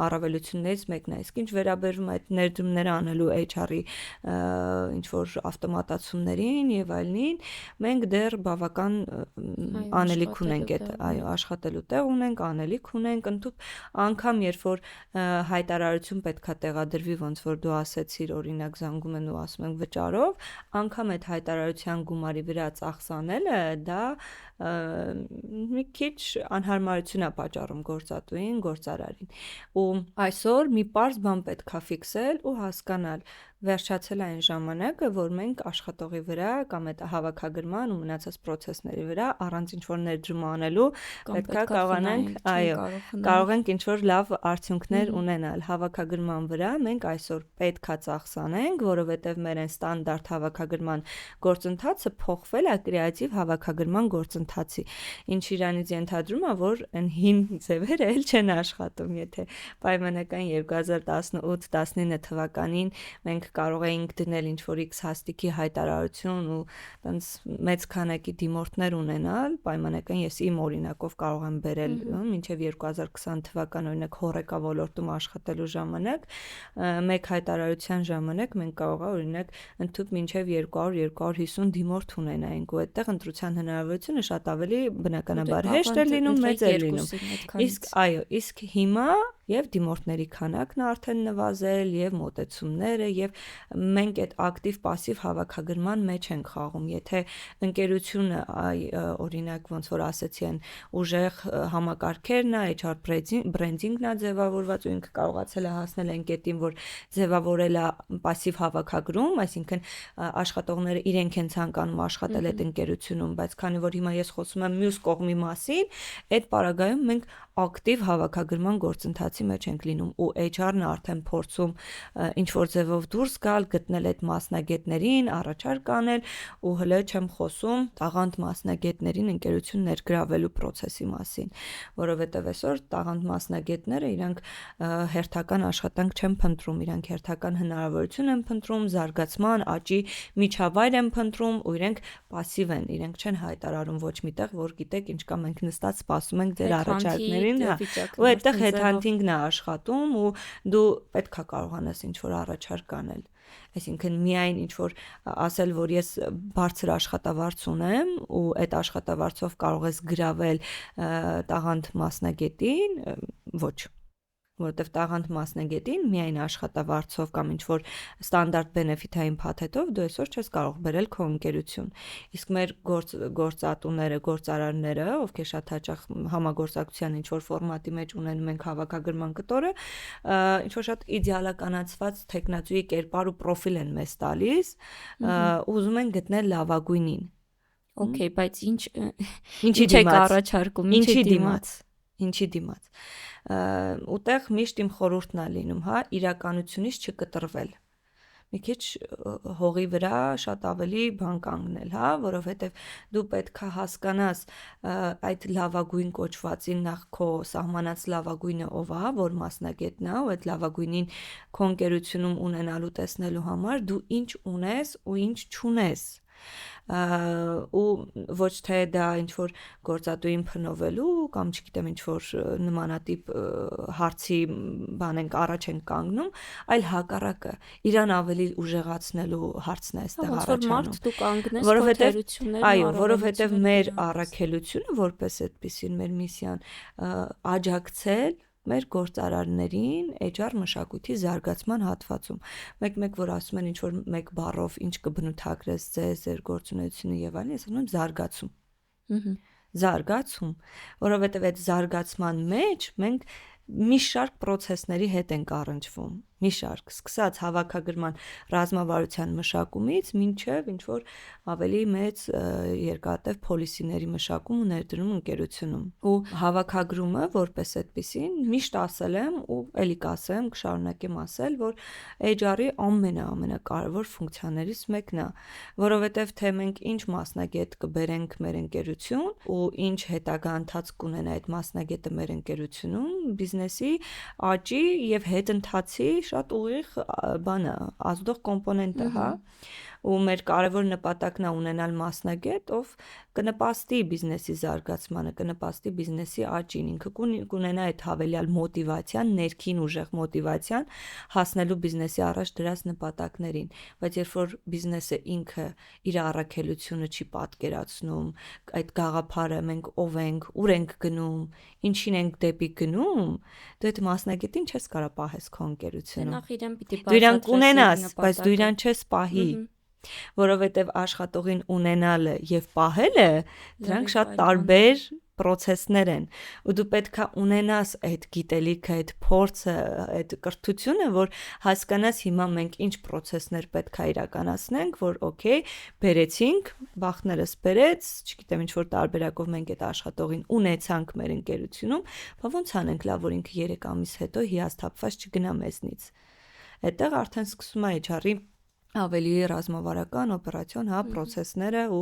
առավելություններից մեկն է։ Իսկ ինչ վերաբերում է այդ ներդրումները անելու HR-ի ինչ որ ավտոմատացումներին եւ այլնին, մենք դեռ բավական անելիք ունենք այդ, այո, աշխատելու տեղ ունենք, անելիք ունենք, ընդհանուր անգամ երբ որ հայտարարություն պետքա տեղադրվի, ոնց որ դու ասեցիր, օրինակ զանգում են ու ասում են վճարով, անգամ այդ հայտարարության գումարի վրա ծախս անելը դա մի քիչ անհարմարություն է պատճառում գործատուին, գործարարին։ Ու այսօր մի պարզ բան պետքա ֆիքսել ու հասկանալ, վերջացել այն ժամանակը, որ մենք աշխատողի վրա կամ այդ հավաքագրման ու մնացած process-ների վրա առանց ինչ-որ ներդրում անելու պետքա կարողանանք, այո, կարող ենք ինչ-որ լավ արդյունքներ ունենալ հավաքագրման վրա, մենք այսօր պետքա ծախս անենք, որովհետև մեր այն ստանդարտ հավաքագրման գործընթացը փոխվել է կրեատիվ հավաքագրման գործընթացի, ինչ իրանից ենթադրում է, որ այն հին ձևերը էլ չեն աշխատում, եթե պայմանական 2018-19 թվականին մենք կարող էինք դնել ինչ-որ X հաստիկի հայտարարություն ու տենց մեծ քանակի դիմորդներ ունենալ, պայմանական ես իմ օրինակով կարող եմ բերել մինչև 2020 թվական օրինակ հոռեկա ոլորտում աշխատելու ժամանակ, մեկ հայտարարության ժամանակ մենք կարող է օրինակ ընդհանուր մինչև 200-250 դիմորդ ունենայինք ու այդտեղ ընտրության հնարավորությունը շատ ավելի բնականաբար հեշտ է լինում, մեծ է լինում։ Իսկ այո, իսկ հիմա եւ դիմորդների քանակն արդեն նվազել եւ մոտեցումները եւ մենք այդ ակտիվ пассив հավաքագրման մեջ ենք խաղում, եթե ընկերությունը օրինակ ոնց որ ասեցի են ուժեղ համակարգերն է, HR branding-ն է ձևավորված ու ինքը կարողացել է հասնել այն կետին, որ ձևավորել է пассив հավաքագրում, այսինքն աշխատողները իրենք են ցանկանում աշխատել այդ ընկերությունում, բայց քանի որ հիմա ես խոսում եմ մյուս կողմի մասին, այդ պարագայում մենք ակտիվ հավաքագրման գործընթացի մեջ ենք լինում ու HR-ն արդեն փորձում ինչ որ ձևով դուրս գալ, գտնել այդ մասնագետներին, առաջարկ անել ու հələ չեմ խոսում տաղանդ մասնագետներին ընկերություն ներգրավելու process-ի մասին, որովհետև այսօր տաղանդ մասնագետները իրանք հերթական աշխատանք չեն փնտրում, իրանք հերթական հնարավորություն են փնտրում, զարգացման, աճի միջավայր են փնտրում ու իրենք пассив են, իրենք չեն հայտարարում ոչ միտեղ, որ գիտեք ինչ կա, մենք նստած սպասում ենք ձեր առաջարկներին, ու այդտեղ headhunting-ն է աշխատում ու դու պետք է կարողանաս ինչ-որ առաջարկ անել։ Այսինքն միայն ինչ-որ ասել, որ ես բարձր աշխատավարձ ունեմ ու այդ աշխատավարձով կարող ես գրավել տաղանդ մասնագետին, ոչ, որովհետև տաղանդ մասնագետին միայն աշխատավարձով կամ ինչ-որ ստանդարտ բենեֆիթային փաթեթով դու այսօր չես կարող բերել քո ընկերություն։ Իսկ մեր գործատուները, գործարարները, ովքեր շատ հաճախ համագործակցության ինչ-որ ֆորմատի մեջ ունենում են հավաքագրման կտորը, ինչ-որ շատ իդեալականացված տեխնացուի կերպար ու պրոֆիլ են մեզ տալիս, ուզում են գտնել լավագույնին։ Okay, բայց ինչի առաջարկում, ինչի դիմաց։ Ուտեղ միշտ իմ խորհուրդն է լինում, հա, իրականությունից չկտրվել։ մի քիչ հողի վրա շատ ավելի բան կանգնել, հա, որովհետև դու պետք է հասկանաս այդ լավագույն կոչվածին նախ քո սահմանած լավագույնը ով է, որ մասնագետն է, ու այդ լավագույնին քո ընկերությունում ունենալու տեսնելու համար դու ինչ ունես ու ինչ չունես ու ոչ թե դա ինչ որ գործատուին փնովելու կամ չգիտեմ ինչ որ նմանատիպ հարցի բան ենք առաջ են կանգնում, այլ հակառակը իրան ավելի ուժեղացնելու հարցն է այստեղ ոնց որ մարդ առաջանում, դու կանգնես քո թերություններն այո, որովհետև մեր առաքելությունը որպես այդպեսին մեր միսիան աջակցել մեր գործարարներին HR մշակույթի զարգացման հատվածում։ Մեկ-մեկ որ ասում են ինչ որ մեկ բառով ինչ կբնութագրես ձեր գործունեությունը եւ այլն, ես ասում եմ զարգացում։ Զարգացում, որովհետև այդ զարգացման մեջ մենք մի շարք process-ների հետ ենք առնչվում, մի շարք, սկսած հավաքագրման ռազմավարության մշակումից մինչև ինչ որ ավելի մեծ երկարատև policy-ների մշակում ու ներդրում ընկերությունում։ Ու հավաքագրումը որպես այդպեսին միշտ ասել եմ ու ելի կասեմ, կշարունակեմ ասել, որ HR-ի ամենակարևոր ֆունկցիաներից մեկն է, որովհետև թե մենք ինչ մասնագետ կբերենք մեր ընկերություն ու ինչ հետագա ընթացք կունենա այդ մասնագետը մեր ընկերությունում, բիզնեսի աճի եւ հետընթացի շատ ուղիղ բանը, ազդող կոմպոնենտ է, հա, ու մեր կարևոր նպատակն է ունենալ մասնագետ, ով կնպաստի բիզնեսի զարգացմանը, կնպաստի բիզնեսի աճին, ինքը կունենա այդ հավելյալ մոտիվացիան, ներքին ուժեղ մոտիվացիան հասնելու բիզնեսի առաջ դրած նպատակներին, բայց երբ որ բիզնեսը ինքը իր առաքելությունը չի պատկերացնում, այդ գաղափարը մենք ով ենք, ուր ենք գնում, ինչին ենք դեպի գնում, դու այդ մասնագետին չես կարող պահես քո ընկերությունում։ Նախ իրեն պիտի Դու իրան կունենաս, բացատրես բայց դու իրան չես պահի, որովհետև աշխատողին ունենալը եւ պահելը դրանք շատ տարբեր process-ներ են, ու դու պետք է ունենաս այդ գիտելիքը, այդ փորձը, այդ կրթությունը, որ հասկանաս հիմա մենք ինչ process-ներ պետք է իրականացնենք, որ օքեյ, բերեցինք, բախներս բերեց, չգիտեմ ինչ որ տարբերակով մենք այդ աշխատողին ունեցանք մեր ընկերությունում, բա ոնց անենք լավ, որ ինքը 3 ամիս հետո հիասթափված չգնա մեզնից։ Այդտեղ արդեն սկսում է HR-ի ավելի ռազմավարական օպերացիոն, հա, process-ները ու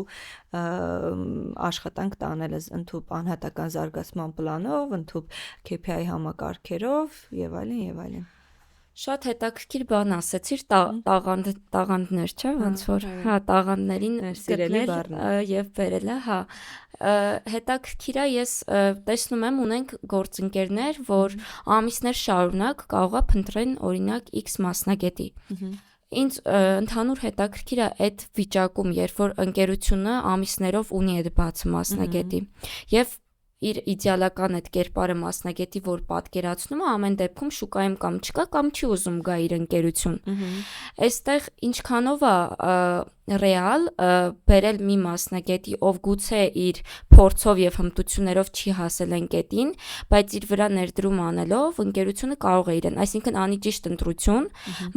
աշխատանք տանելը ընդհանուր անհատական զարգացման պլանով, ընդհանուր KPI համակարգերով եւ այլն եւ այլն։ Շատ հետաքրքիր բան ասեցիր, տաղանդներ, չէ՞, ոնց որ, հա, տաղանդներին գտնել եւ բերելը, հա։ Հետաքրքիր է, ես տեսնում եմ ունենք գործընկերներ, որ ամիսներ շարունակ կարող է փնտրեն օրինակ X մասնագետի։ Ինձ ընդհանուր հետաքրքիր է այդ վիճակում, երբ որ ընկերությունը ամիսներով ունի այդ բաց մասնագետի եւ իր իդեալական այդ կերպարը մասնագետի, որ պատկերացնում է, ամեն դեպքում շուկայում կամ չկա կամ չի ուզում գա իր ընկերություն։ Այստեղ ինչքանով է ռեալ բերել մի մասնագետի, ով գուցե իր փորձով եւ հմտություններով չի հասել ընկետին, բայց իր վրա ներդրում անելով ընկերությունը կարող է իրեն, այսինքն անի ճիշտ ընտրություն,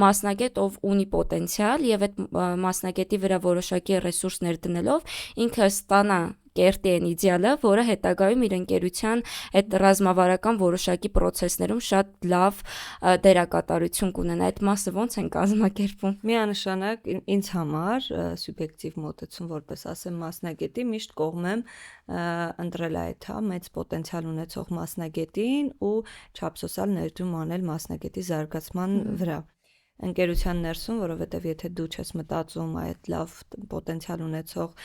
մասնագետ, ով ունի պոտենցիալ եւ այդ մասնագետի վրա որոշակի ռեսուրսներ դնելով ինքը ստանա կերտի են իդեալը, որը հետագայում իր ընկերության այդ ռազմավարական որոշակի process-ներում շատ լավ դերակատարություն կունենա։ Այդ մասը ոնց են կազմակերպում։ Միանշանակ ինձ համար սուբյեկտիվ մոտեցում որպես ասեմ մասնագետի միշտ կողմ եմ ընտրել այդ, հա, մեծ պոտենցիալ ունեցող մասնագետին ու չափսոսալ ներդրում անել մասնագետի զարգացման վրա։ Ընկերության ներսում, որովհետև եթե դու չես մտածում այդ լավ պոտենցիալ ունեցող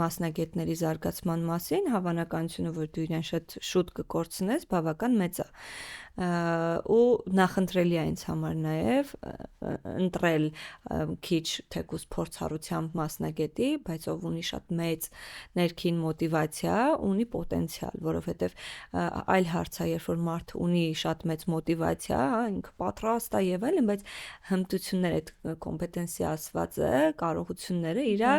մասնագետների զարգացման մասին, հավանականությունը, որ դու իրեն շուտ կկորցնես, բավական մեծ է։ Ու նախընտրելի է ինձ համար նաև ընտրել քիչ թեկուզ փորձառությամբ մասնագետի, բայց ով ունի շատ մեծ ներքին մոտիվացիա, ունի պոտենցիալ, որովհետև այլ հարց է, երբ որ մարդը ունի շատ մեծ մոտիվացիա, ինքը պատրաստ է եւ այլն, բայց հմտությունները, այդ կոմպետենսի ասվածը, կարողությունները իրա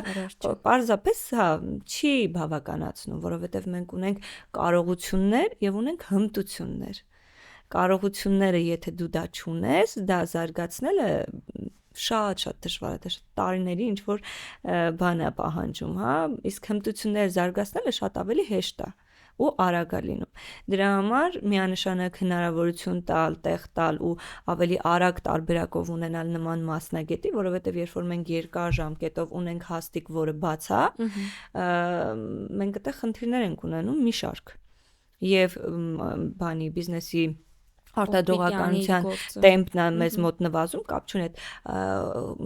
պարզապես հա չի բավականացնում, որովհետև մենք ունենք կարողություններ եւ ունենք հմտություններ։ Կարողությունները, եթե դու դա չունես, դա զարգացնելը շատ դժվար է, տարիների ինչ որ բան է պահանջում, հա, իսկ հմտությունները զարգացնելը շատ ավելի հեշտ է, ու արագ է լինում։ Դրա համար միանշանակ հնարավորություն տալ, տեղ տալ ու ավելի արագ տարբերակով ունենալ նման մասնագետի, որովհետև երբ որ մենք երկար ժամկետով ունենք հաստիկ, որը բաց է, մենք այդտեղ խնդիրներ ենք ունենում մի շարք։ Եվ բանի բիզնեսի արտադրողականության տեմպն է մեզ մոտ նվազում, կապ չունի այդ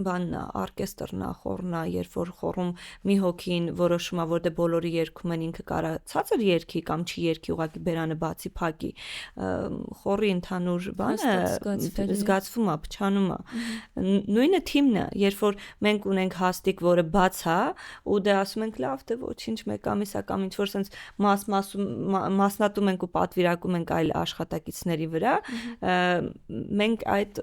բանն օրկեստրն է, խորն է, երբ որ խորում մի հոգին որոշում է, որ դե բոլորի երգում են, ինքը կարա ցածր երգի կամ չի երգի, ուղղակի բերանը բացի փակի, խորի ընդհանուր բանը զգացվում է, փչանում է։ Նույնը թիմն է, երբ որ մենք ունենք հաստիկ, որը բաց է, ու դե ասում ենք լավ, դե ոչինչ, մեկ ամիս է կամ ինչ որ sense մասնատում ենք ու պատվիրակում ենք այլ աշխատակիցների վրա, մենք այդ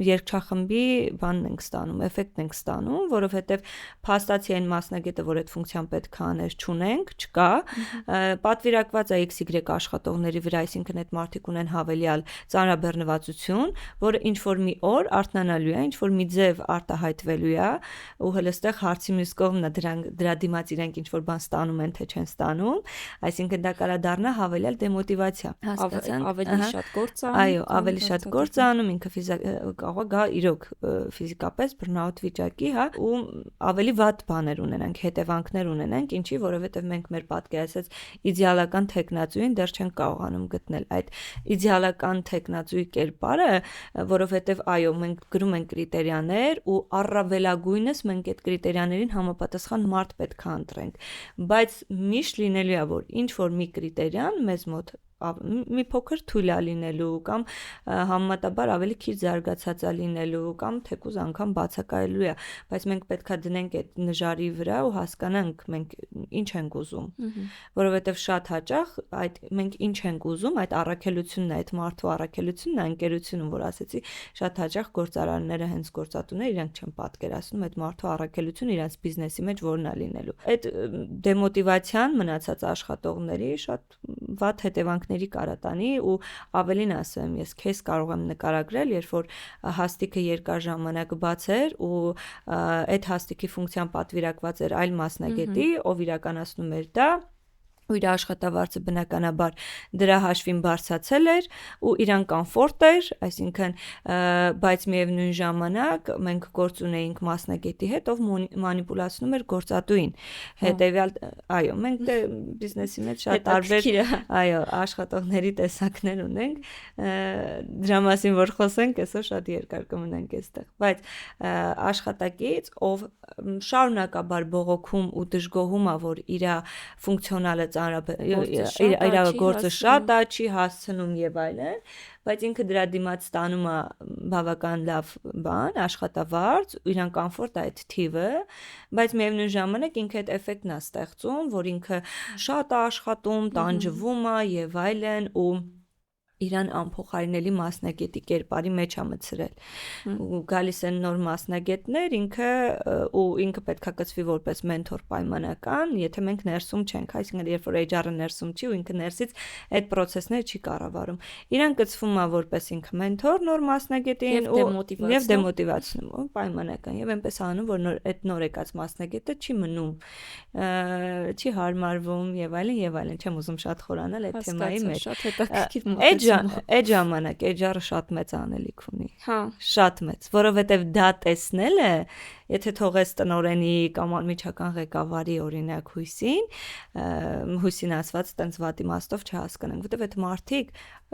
երգչախմբի բանն ենք ստանում, էֆեկտն ենք ստանում, որովհետև փաստացի այն մասնագետը, որ այդ ֆունկցիան պետք է աներ, չունենք, չկա, պատվիրակված է XY աշխատողների վրա, այսինքն այդ մարդիկ ունեն հավելյալ ծանրաբեռնվածություն, որը ինչ որ մի օր արթնանալու է, ինչ որ մի ձև արտահայտվելու է, ու հենց այստեղ հարցի մյուս կողմն է, դրա դիմաց իրենք ինչ որ բան ստանում են, թե չեն ստանում, այսինքն դա կարա դառնա հավելյալ դեմոտիվացիա, հասկացանք, ավելի շատ գործ անում, այո, ավելի շատ գործ անում, ինքը կարող է գա իրոք ֆիզիկապես բռնաուտ վիճակի, հա, ու ավելի վատ բաներ ունենանք, հետևանքներ ունենանք, ինչի, որովհետև մենք մեր պատկերացած իդեալական տեխնացուին դեռ չենք կարողանում գտնել այդ իդեալական տեխնացուի կերպարը, որովհետև այո, մենք գրում ենք կրիտերիաներ ու առավելագույնս մենք այդ կրիտերիաներին համապատասխան մարդ պետք է ընտրենք, բայց միշտ լինելու է, որ ինչ որ մի կրիտերիան մեզ մոտ մի փոքր թույլ է լինելու կամ համեմատաբար ավելի քիչ զարգացած է լինելու կամ թեկուզ անգամ բացակայելու է, բայց մենք պետքա դնենք այդ նժարի վրա ու հասկանանք մենք ինչ ենք ուզում, որովհետև շատ հաճախ այդ մենք ինչ ենք ուզում, այդ առաքելությունն է, այդ մարդու առաքելությունն է, ընկերությունում, որ ասեցի, շատ հաճախ գործարանները հենց գործատուները իրենք չեն պատկերացնում այդ մարդու առաքելությունը իրենց բիզնեսի մեջ որն է լինելու։ Այդ դեմոտիվացիան մնացած աշխատողների շատ վատ հետևանքների կարա տանի ու ավելին ասեմ, ես քեզ կարող եմ նկարագրել, երբ որ հաստիկը երկար ժամանակ բաց էր ու այդ հաստիկի ֆունկցիան պատվիրակված էր այլ մասնագետի, ով իրականացնում էր դա, ու իր աշխատավարձը բնականաբար դրա հաշվին բարձրացել էր ու իրան կոմֆորտ էր, այսինքն բայց միևնույն ժամանակ մենք գործ ունեինք մասնագետի հետ, ով մանիպուլացնում էր գործատուին, հետևյալ, այո, մենք դե բիզնեսի մեջ շատ տարբեր, այո, աշխատողների տեսակներ ունենք, դրա մասին որ խոսենք, այսօր շատ երկար կմնանք այստեղ, բայց աշխատակից, ով շարունակաբար բողոքում ու դժգոհում է, որ իր ֆունկցիոնալը իր գործը շատ է, չի հասցնում եւ այլն, բայց ինքը դրա դիմաց ստանում է բավական լավ բան, աշխատավարձ, իրան կոմֆորտ է այդ թիվը, բայց միևնույն ժամանակ ինքը այդ էֆեկտն է ստեղծում, որ ինքը շատ է աշխատում, տանջվում է եւ այլն ու իրան անփոխարինելի մասնագետի կերպարի մեջ է մտցրել ու գալիս են նոր մասնագետներ ինքը պետքա կցվի որպես մենթոր պայմանական, եթե մենք ներսում չենք, այսինքն երբ որ HR-ը ներսում չի ու ինքը ներսից այդ process-ները չի կառավարում, իրան կցվում է որպես ինքը մենթոր նոր մասնագետին եւ դեմոտիվացնում պայմանական եւ այնպես անում, որ այդ նոր եկած մասնագետը չի մնում, չի հարմարվում եւ այլն, չեմ ուզում շատ խորանալ այդ թեմայի մեջ, շատ հետաքրքիր Այդ ժամանակ HR-ը շատ մեծ անելիք ունի, շատ մեծ, որովհետև դա տեսնելը, եթե թողես տնօրենի կամ անմիջական ղեկավարի օրինակ հույսին ասված տենց վատ իմաստով չհասկանանք, որովհետև այդ մարդիկ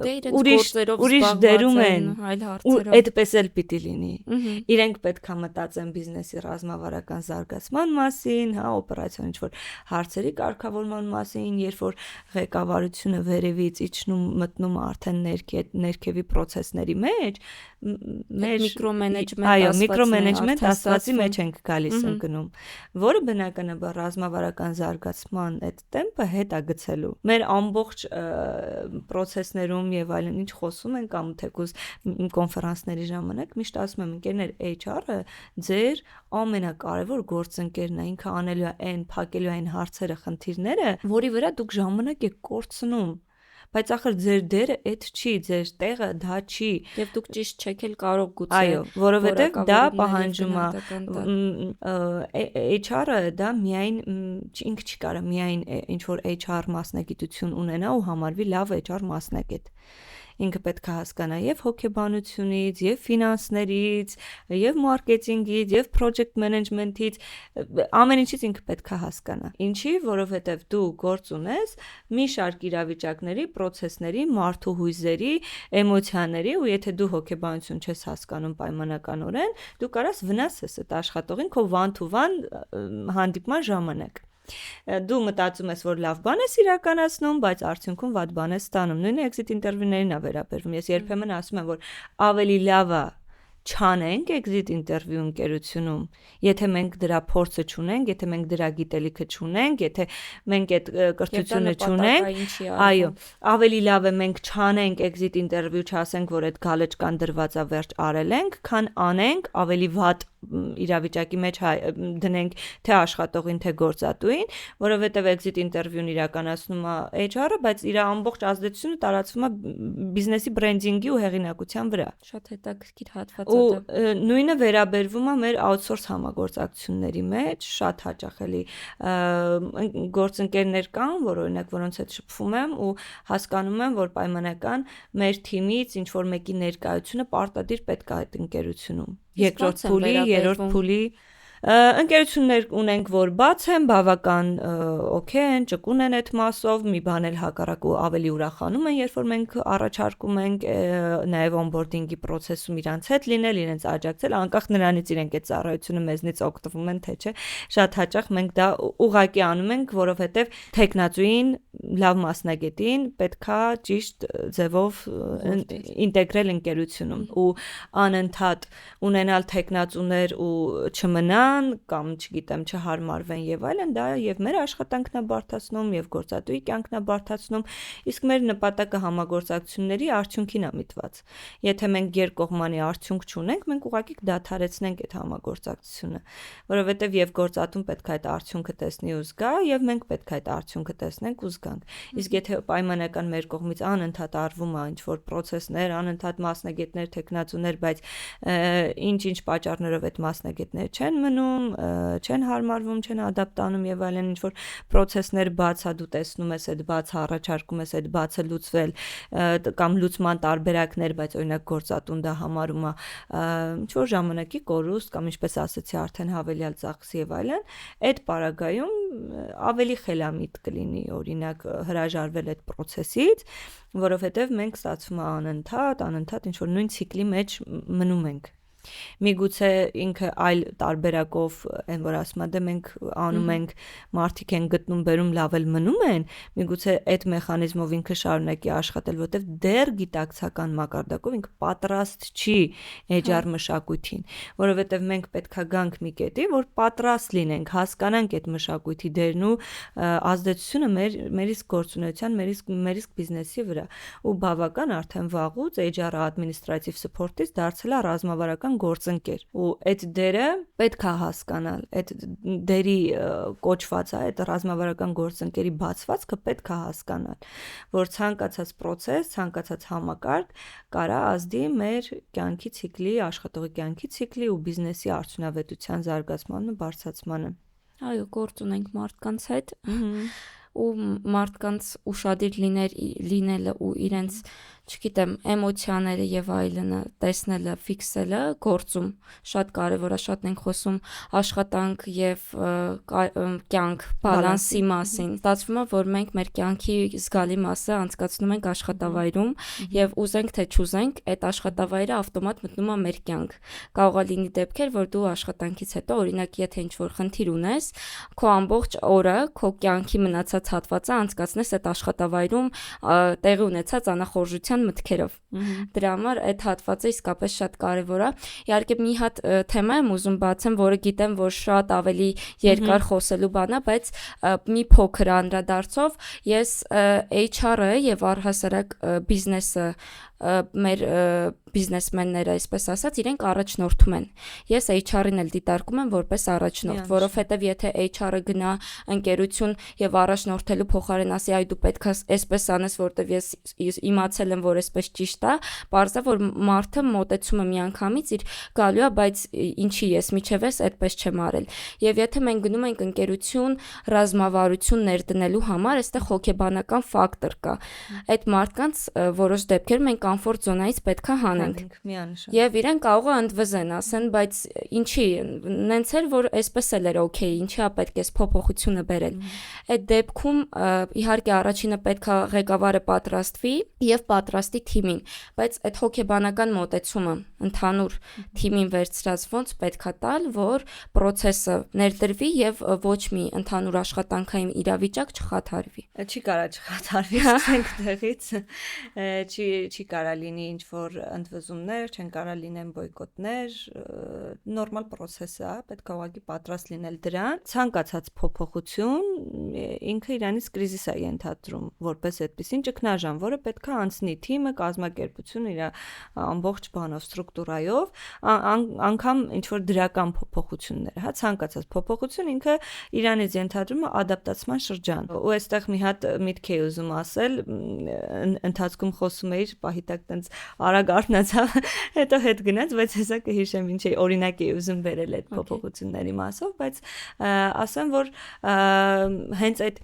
ուրիշ դերում են, այդպես էլ պիտի լինի, իրենք պետք է մտածեն բիզնեսի ռազմավարական զարգացման մասին, օպերացիոն ինչ-որ հարցերի կարգավորման մասին, երբ որ ղեկավարությունը վերևից իջնում մտնում արդեն ներքևի պրոցեսների մեջ, միկրոմենեջմենտ ասվածի մեջ ենք գալիս ընկնում, որը բնականաբար ռազմավարական զարգացման այդ տեմպը հետ է գցելու։ Մեր ամբողջ պրոցեսներում եւ այլն ինչ խոսում են կամ թեկուզ կոնֆերանսների ժամանակ միշտ ասում եմ ընկերներ HR-ը ձեր ամենակարևոր գործընկերն է, ինքը անելու է այն, փակելու այն հարցերը, խնդիրները, որի վրա դուք ժամանակ եք կորցնում։ բայց ախր ձեր դերը այդ չի, ձեր տեղը դա չի։ Եվ դուք ճիշտ չեք էլ կարող գուցե Այո, որովհետև դա որակավորումներ պահանջում է գնահատական տալ։ HR-ը դա միայն ինքը չի կարող միայն ինչ որ HR մասնագիտություն ունենա ու համարվի լավ HR մասնագետ։ Ինքը պետք է հասկանա եւ հոգեբանությունից, եւ ֆինանսներից, եւ մարքեթինգից, եւ project management-ից, ամեն ինչից ինքը պետք է հասկանա։ Ինչի, որովհետեւ դու գործ ունես մի շարք իրավիճակների, process-ների, մարդու հույզերի, էմոցիաների ու եթե դու հոգեբանություն չես հասկանում պայմանականորեն, դու կարաս վնասես այդ աշխատողին քո one-to-one հանդիպման ժամանակ։ Դու մտածում ես, որ լավ բան ես իրականացնում, բայց արդյունքում վատ բան ես ստանում։ Նույնը exit interview-ներին է վերաբերվում։ Ես երբեմն ասում եմ, որ ավելի լավ է չանենք exit interview ընկերությունում, եթե մենք դրա փորձը չունենք, եթե մենք դրա գիտելիքը չունենք, եթե մենք այդ կրթությունը չունենք, այո, ավելի լավ է մենք չանենք exit interview, չասենք, որ այդ գալեճկան դրված է վերջ արել ենք, քան անենք, ավելի վատ իրավիճակի մեջ դնենք թե աշխատողին, թե գործատուին, որովհետև exit interview-ն իրականացնում է HR-ը, բայց իր ամբողջ ազդեցությունը տարածվում է բիզնեսի բրենդինգի ու հեղինակության վրա։ Շատ հետաքրքիր հատված Ու նույնը վերաբերվում է մեր outsource համագործակցությունների մեջ, շատ հաճախ էլի գործընկերներ կան, որ օրինակ որոնց հետ շփվում եմ ու հասկանում եմ, որ պայմանական մեր թիմից ինչ որ մեկի ներկայությունը պարտադիր պետք է այդ ընկերությունում։ Երկրորդ փուլի, երրորդ փուլի ընկերություններ ունենք, որ բաց են, բավական օքեյ են, ճկուն են այդ մասով, մի բան էլ հակառակ ու ավելի ուրախանում են, երբ որ մենք առաջարկում ենք նաև onboarding-ի process-ում իրանց հետ լինել, իրենց աջակցել, անկախ նրանից իրենք այդ ծառայությունը մեզնից օգտվում են, թե չէ, շատ հաճախ մենք դա ուղղակի անում ենք, որովհետև տեխնացուին, լավ մասնագետին պետքա ճիշտ ձևով ինտեգրել ընկերությունում ու անընդհատ ունենալ տեխնացուներ ու չմնալ կամ չգիտեմ չհարմարվեն եւ այլն, դա եւ մեր աշխատանքն է բարդացնում եւ գործատուի կյանքն է բարդացնում, իսկ մեր նպատակը համագործակցությունների արդյունքին է միտված։ Եթե մենք երկկողմանի արդյունք չունենք, մենք ուղղակի դադարեցնենք այդ համագործակցությունը, որովհետեւ եւ գործատուն պետք է այդ արդյունքը տեսնի ու զգա եւ մենք պետք է այդ արդյունքը տեսնենք ու զգանք։ Իսկ եթե պայմանական մեր կողմից անընդհատ արվում է ինչ որ process-ներ, անընդհատ մասնագետներ, տեխնացուներ, բայց ինչ-ինչ պատճառներով այդ մասնագետները չեն մնում, չեն հարմարվում, չեն ադապտանում եւ այլն, ինչ որ process-ներ բաց է, դու տեսնում ես այդ բացը, առաջարկում ես այդ բացը լուծվել կամ լուծման տարբերակներ, բայց օրինակ գործատուն դա համարում է ինչ որ ժամանակի կորուստ կամ ինչպես ասացի արդեն հավելյալ ծախս եւ այլն, այդ պարագայում ավելի խելամիտ կլինի օրինակ հրաժարվել այդ process-ից, որովհետեւ մենք ստացվում է անընդհատ ինչ որ նույն ցիկլի մեջ մնում ենք։ Միգուցե ինքը այլ տարբերակով այն որ ասում է դե մենք անում ենք մարդիկ են գտնում բերում լավ էլ մնում են, միգուցե այդ մեխանիզմով ինքը շարունակի աշխատել, որտեվ դեռ գիտակցական մակարդակով ինքը պատրաստ չի HR մշակույթին, որովհետև մենք պետքա գանք մի կետի, որ պատրաստ լինենք, հասկանանք այդ մշակույթի դերն ու ազդեցությունը մեր իսկ գործունեության, մեր իսկ բիզնեսի վրա ու բավական արդեն վաղուց HR-ը administrative support-ից դարձել է ռազմավարական գործընկեր ու այդ դերը պետք է հասկանալ, այդ դերի կոչված է, այդ ռազմավարական գործընկերի բացվածքը պետք է հասկանալ, որ ցանկացած process, ցանկացած համակարգ կարա ազդի մեր կյանքի ցիկլի, աշխատողի կյանքի ցիկլի ու բիզնեսի արդյունավետության զարգացմանն ու բարձրացմանը։ Այո, գործ ունենք մարդկանց հետ ու մարդկանց ուշադիր լինելը ու իրենց չգիտեմ, էմոցիաները եւ այլնը տեսնելը, ֆիքսելը գործում շատ կարեւոր է, շատ ենք խոսում աշխատանք եւ կյանք բալանսի մասին։ Ստացվում է, որ մենք մեր կյանքի զգալի մասը անցկացնում ենք աշխատավայրում եւ ուզենք թե չուզենք, այդ աշխատավայրը ավտոմատ մտնում է մեր կյանք։ Կարող է լինի դեպքեր, որ դու աշխատանքից հետո, օրինակ, եթե ինչ-որ խնդիր ունես, քո ամբողջ օրը, քո կյանքի մնացած հատվածը անցկացնես այդ աշխատավայրում տեղի ունեցած անախորժության մտքերով։ Դրա համար այդ հատվածը իսկապես շատ կարևոր է։ Իհարկե մի հատ թեմա եմ ուզում բացեմ, որը գիտեմ, որ շատ ավելի երկար խոսելու բան է, բայց մի փոքր անդրադարձով ես HR-ը եւ առհասարակ բիզնեսը մեր բիզնեսմենները, այսպես ասած, իրենք առաջնորդում են։ Ես HR-ին էլ դիտարկում եմ որպես առաջնորդ, որովհետև եթե HR-ը գնա ընկերություն եւ առաջնորդելու փոխարեն ասի, այ դու պետք է այսպես անես, որտեվ ես իմացել եմ, որ այսպես ճիշտ է, բարձր որ մարդը մոտեցումը միանգամից իր գալու է, բայց ինչի ես միջև ես այդպես չեմ արել։ Եվ եթե մենք գնում ենք ընկերություն ռազմավարություն ներդնելու համար, այստեղ հոգեբանական ֆակտոր կա։ Այդ մարդկանց որոշ դեպքեր մենք կոմֆորտ զոնայից պետք է հանենք։ Եվ իրեն կարող է ընդվզեն, ասեն, բայց ինչի, նենց էր, որ այսպես էլ էր օքեյ, ինչի է պետք է փոփոխությունը բերել։ Այդ դեպքում իհարկե առաջինը պետք է ղեկավարը պատրաստվի եւ պատրաստի թիմին, բայց այդ հոգեբանական մոտեցումը ընդհանուր թիմին վերցրած ոնց պետք է տալ, որ process-ը ներդրվի եւ ոչ մի ընդհանուր աշխատանքային իրավիճակ չխաթարվի։ Չի կարա չխաթարվի, ասենք տեղից, չի կարա լինի ինչ-որ ընդվզումներ, չեն կարա լինեն բոյկոտներ, նորմալ process է, պետք է ուղղակի պատրաստ լինել դրան։ Ցանկացած փոփոխություն ինքը իրանից կրիզիս է ենթադրում, որպես այդպեսին ճգնաժամ, որը պետք է անցնի թիմը, կազմակերպությունը իր ամբողջ բանով, ստրուկտուրայով, անգամ ինչ-որ դրական փոփոխություններ, հա, ցանկացած փոփոխություն ինքը իրանից ենթադրում է ադապտացման շրջան։ Ու այստեղ մի հատ միտք էի ուզում ասել, ընթացքում խոսում էի, պահիտակ տենց արագ արթնացավ, հետո հետ գնաց, բայց հեսա կհիշեմ ինչ էի օրինակ էի ուզում բերել այդ փոփոխությունների մասով, բայց ասեմ, որ հենց այդ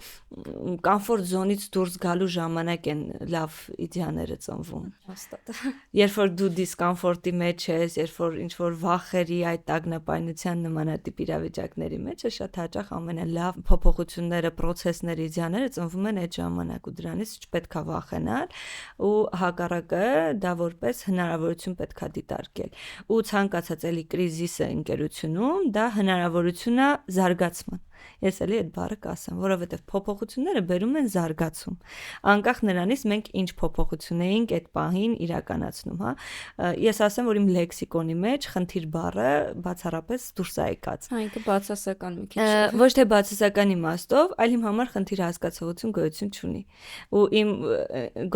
կոմֆորտ զոնից դուրս գալու ժամանակ են լավ իդեաները ծնվում։ Հաստատ։ Երբ որ դու դիսկոմֆորտի մեջ ես, երբ որ ինչ որ վախերի այդ տագնապայնության նմանատիպ իրավիճակների մեջ է, շատ հաճախ ամենալավ փոփոխությունները, process-ները, իդեաները ծնվում են այդ ժամանակ ու դրանից չպետք է վախենալ ու հակառակը դա որպես հնարավորություն պետք է դիտարկել։ Ու ցանկացած էլի կրիզիսը ընկերությունում դա հնարավորություն է զարգացման։ Ես էլի այդ բառը կասեմ, որովհետև փոփոխությունները բերում են զարգացում։ Անկախ նրանից մենք ինչ փոփոխություն էինք այդ պահին իրականացնում, հա։ Ես ասեմ, որ իմ լեքսիկոնի մեջ խնդիր բառը բացառապես դուրս է եկած։ Այնքը բացասական մի քիչ։ Ոչ թե բացասական իմաստով, այլ իմ համար խնդիր հասկացողություն գոյություն չունի։ Ու իմ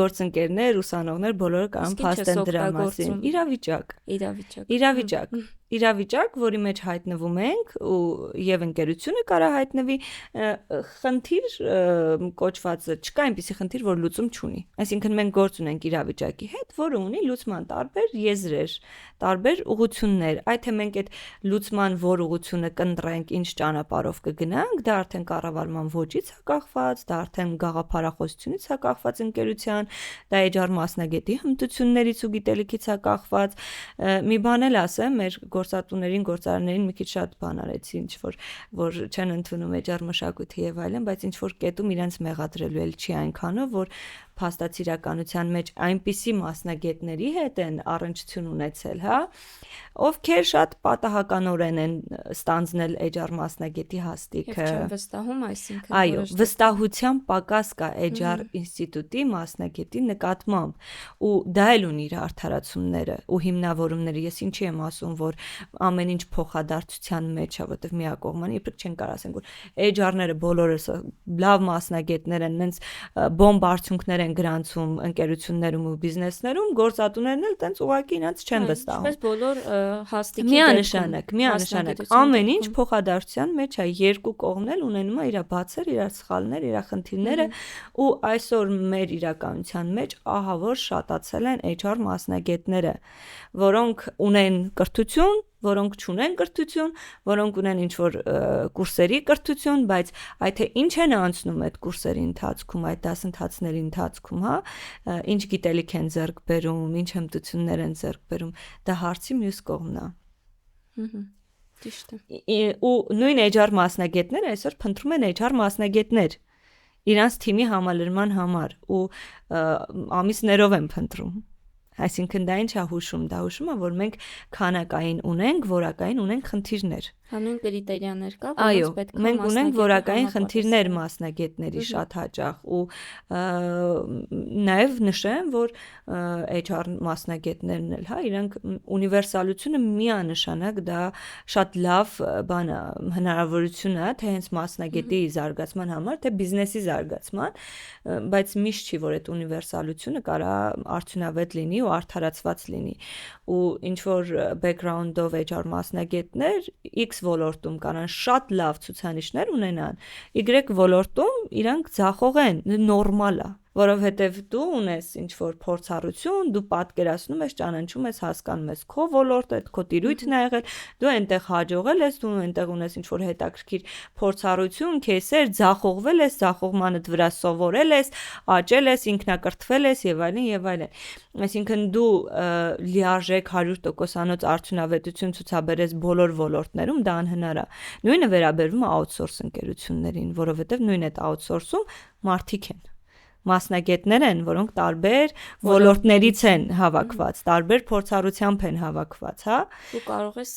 գործընկերներ, ուսանողներ բոլորը կարող փաստեն դրա մասին։ Իրավիճակ, որի մեջ հայտնվում ենք ու եւ ընկերությունը կարա հայտնվի, խնդիր կոչվածը չկա այնպիսի խնդիր, որ լուծում չունի։ Այսինքն մենք գործ ունենք իրավիճակի հետ, որը ունի լուծման տարբեր եզրեր, տարբեր ուղղություններ։ Այդ թե մենք այդ լուծման որ ուղղությունը կընտրենք, ինչ ճանապարհով կգնանք, դա արդեն կառավարման ոճից է կախված, դա արդեն գաղափարախոսությունից է կախված ընկերության, դա HR մասնագետի հմտություններից ու գիտելիքից է կախված։ Մի բան էլ ասեմ, մեր գործատուներին, գործարաններին մի քիչ շատ բան արեցի, ինչ որ չեն ընդունում HR մշակույթի եւ այլն, բայց ինչ որ կետում իրենց մեղադրելու էլ չի այնքանով, որ փաստացիրականության մեջ այնպիսի մասնագետների հետ են առնչություն ունեցել, հա, ովքեր շատ պատահականորեն են ստանձնել HR մասնագետի հաստիքը։ Եվ չեն վստահում, այսինքն այո, վստահության պակաս կա HR ինստիտուտի մասնագետի նկատմամբ, ու դա էլ ունի իր արդարացումները ու հիմնավորումները։ Ես ինչի եմ ասում, որ ամեն ինչ փոխադարձության մեջ է, որտեղ միակողմանի, իբրև չեն կարող ասենք, որ HR-ները բոլորս լավ մասնագետներ են, նենց բոմբ արդյունքներ են գրանցում ընկերություններում ու բիզնեսներում, գործատուներն էլ տենց ուղղակի իրենց չեն վստահում։ Ինչպես բոլոր հաստիկի միանշանակ ամեն ինչ փոխադարձության մեջ է, երկու կողմն էլ ունենում է իր բացեր, իր սխալներ, իր խնդիրները, ու այսօր մեր իրականության մեջ ահա որ շատացել են HR մասնագետները, որոնք ունեն կրթություն, որոնք չունեն կրթություն, որոնք ունեն ինչ-որ կուրսերի կրթություն, բայց այդ թե ինչ են անցնում այդ կուրսերի ընթացքում, այդ դասընթացների ընթացքում, հա, ինչ գիտելիք են ձեռք բերում, ինչ հմտություններ են ձեռք բերում, դա հարցի մյուս կողմն է։ Ճիշտ է։ Ու նույն HR մասնագետները այսօր փնտրում են HR մասնագետներ իրանց թիմի համալրման համար ու ամիսներով են փնտրում։ Այսինքն դա ինչ է հուշում, դա հուշում է, որ մենք քանակային ունենք, որակային ունենք խնդիրներ։ Հանուն կրիտերիաներ կա, Այո, որոնց պետք է մենք ունենք որակային խնդիրներ համապատասխան։ մասնագետների շատ հաճախ ու նաև նշեմ, որ HR մասնագետներն էլ, հա, իրանք ունիվերսալությունը միանշանակ դա շատ լավ բան է, հնարավորություն է, թե հենց մասնագետի զարգացման համար, թե բիզնեսի զարգացման, բայց միշտ չի, որ այդ ունիվերսալությունը կարա արդյունավետ լինի ու արդարացված լինի։ Ու ինչ որ background-ով HR մասնագետներ X ոլորտում կանան շատ լավ ցուցանիշներ ունենան, Y ոլորտում իրանք ձախող են, նորմալ է, որովհետև դու ունես ինչ որ փորձառություն, դու պատկերացնում ես, ճանաչում ես, հասկանում ես քո ոլորտը, քո տիրույթն ա եղել, դու այնտեղ հաջողել ես, դու այնտեղ ունես ինչ որ հետաքրքիր փորձառություն, քեյսեր, ձախողվել ես, ձախողմանդ վրա սովորել ես, աճել ես, ինքնակրթվել ես եւ այլն եւ այլն։ Այսինքն դու լիարժեք 100%-անոց արդյունավետություն ցուցաբերես բոլոր ոլորտներում, դա անհնար է։ Նույնը վերաբերվում է outsource ընկերություններին, որովհետև նույն այդ outsource-ում մարդիկ են մասնագետներ են, որոնք տարբեր ոլորտներից են հավաքված, տարբեր փորձառությամբ են հավաքված, հա։ Դու կարող ես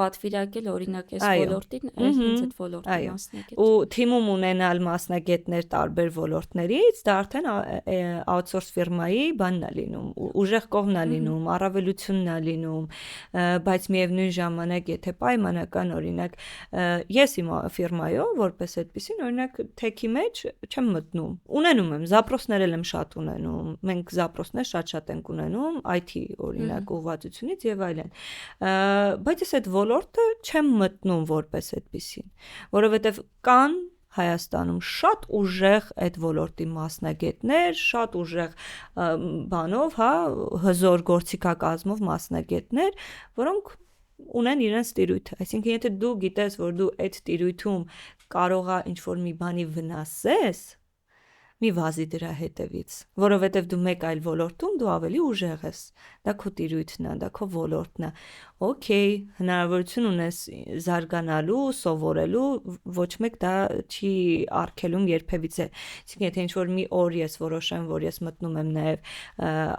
պատվիրակել օրինակ այս Այո։ ոլորտին, հենց այդ ոլորտի Այո։ մասնագետ։ Ու թիմում ունենալ մասնագետներ տարբեր ոլորտներից, դա արդեն outsource ֆիրմայի բանն է լինում, ուժեղ կողմն է լինում, առավելությունն է լինում, բայց միևնույն ժամանակ, եթե պայմանական օրինակ ես իմ ֆիրմայով, որպես այդպեսին, օրինակ թեքի մեջ չեմ մտնում։ Ունենում եմ, զապրոսներ եմ շատ ունենում, մենք զապրոսներ շատ ենք ունենում, IT օրինակ ուղղվածությունից եւ այլն։ Բայց ես այդ ոլորտը չեմ մտնում որպես այդպեսին, որովհետեւ կան Հայաստանում շատ ուժեղ այդ ոլորտի մասնագետներ, շատ ուժեղ բանով, հա, հզոր գործիքակազմով մասնագետներ, որոնք ունեն իրենց տիրույթը։ Այսինքն, եթե դու գիտես, որ դու այդ տիրույթում կարող ես ինչ-որ մի բանի վնասես, մի վազի դրա հետևից, որովհետև դու մեկ այլ ոլորտում դու ավելի ուժեղ ես, դա քո տիրույթն է, դա քո ոլորտն է, օքեյ, հնարավորություն ունես զարգանալու, սովորելու, ոչ մեկ դա չի արգելում երբևիցե, իսկ եթե ինչ-որ մի օր ես որոշեմ, որ ես մտնում եմ նաև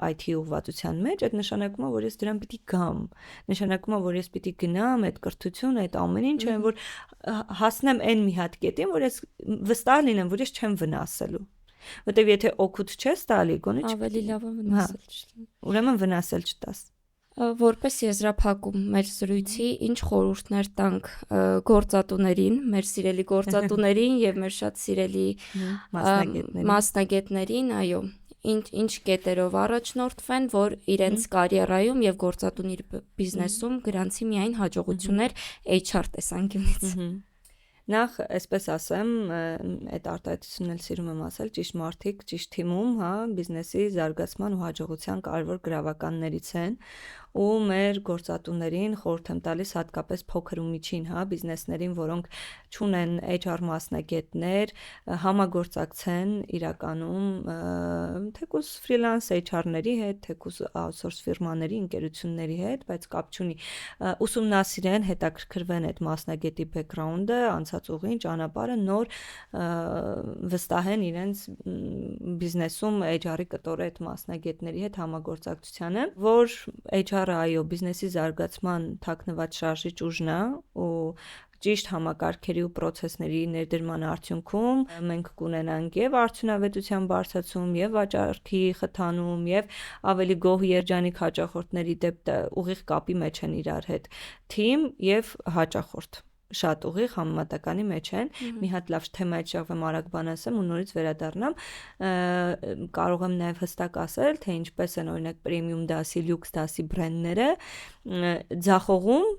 IT ուղղվածության մեջ, այդ նշանակում է, որ ես դրան պիտի գամ, նշանակում է, որ ես պիտի գնամ, այդ կրթությունը, այդ ամեն ինչը, որ հասնեմ այն մի հատ կետին, որ ես վստահ լինեմ, որ ես չեմ վնասելու։ Որտեւ եթե օգուտ չես տալի, գոնե ավելի լավ է վնասել չլինի։ Ուրեմն վնասել չտաս։ Որպես եզրափակում մեր զրույցի, ինչ խորհուրդներ տանք գործատուներին, մեր սիրելի գործատուներին եւ մեր շատ սիրելի մասնագետներին, այո, ինչ կետերով առաջնորդվեն, որ իրենց կարիերայում եւ գործատունի բիզնեսում գրանցի միայն հաջողություններ HR տեսանկյունից։ Նախ, այսպես ասեմ, այդ արտահայտությունն էլ սիրում եմ ասել, ճիշտ մարդիկ, ճիշտ թիմում, հա, բիզնեսի զարգացման ու հաջողության կարևոր գրավականներից են, ու մեր գործատուներին խորհուրդ եմ տալիս հատկապես փոքր ու միջին, հա, բիզնեսներին, որոնք չունեն HR մասնագետներ, համագործակցեն իրականում թեկուզ ֆրիլանս HR-ների հետ, թեկուզ outsource ֆիրմաների, ընկերությունների հետ, բայց կապ չունի, ուսումնասիրեն, հետաքրքրվեն այդ մասնագետի background-ը, անցած ուղին, ճանապարհը, նոր վստահեն իրենց բիզնեսում HR-ի կտորը այդ մասնագետների հետ համագործակցությանը, որ HR-ը այո, բիզնեսի զարգացման թաքնված շարժիչ ուժն է ու ճիշտ համակարգերի ու պրոցեսների ներդրման արդյունքում մենք կունենանք եւ արդյունավետության բարձրացում, եւ վաճառքի խթանում, եւ ավելի գոհ երջանիկ հաճախորդների դեպ ուղիղ կապի մեջ են իրար հետ թիմ եւ հաճախորդ շատ ուղիղ համեմատականի մեջ են, մի հատ լավ թեմայից շեղվեմ արագ բան ասեմ ու նորից վերադառնամ, կարող եմ նաև հստակ ասել, թե ինչպես են օրինակ պրեմիում դասի, լյուքս դասի բրենդները ձախողում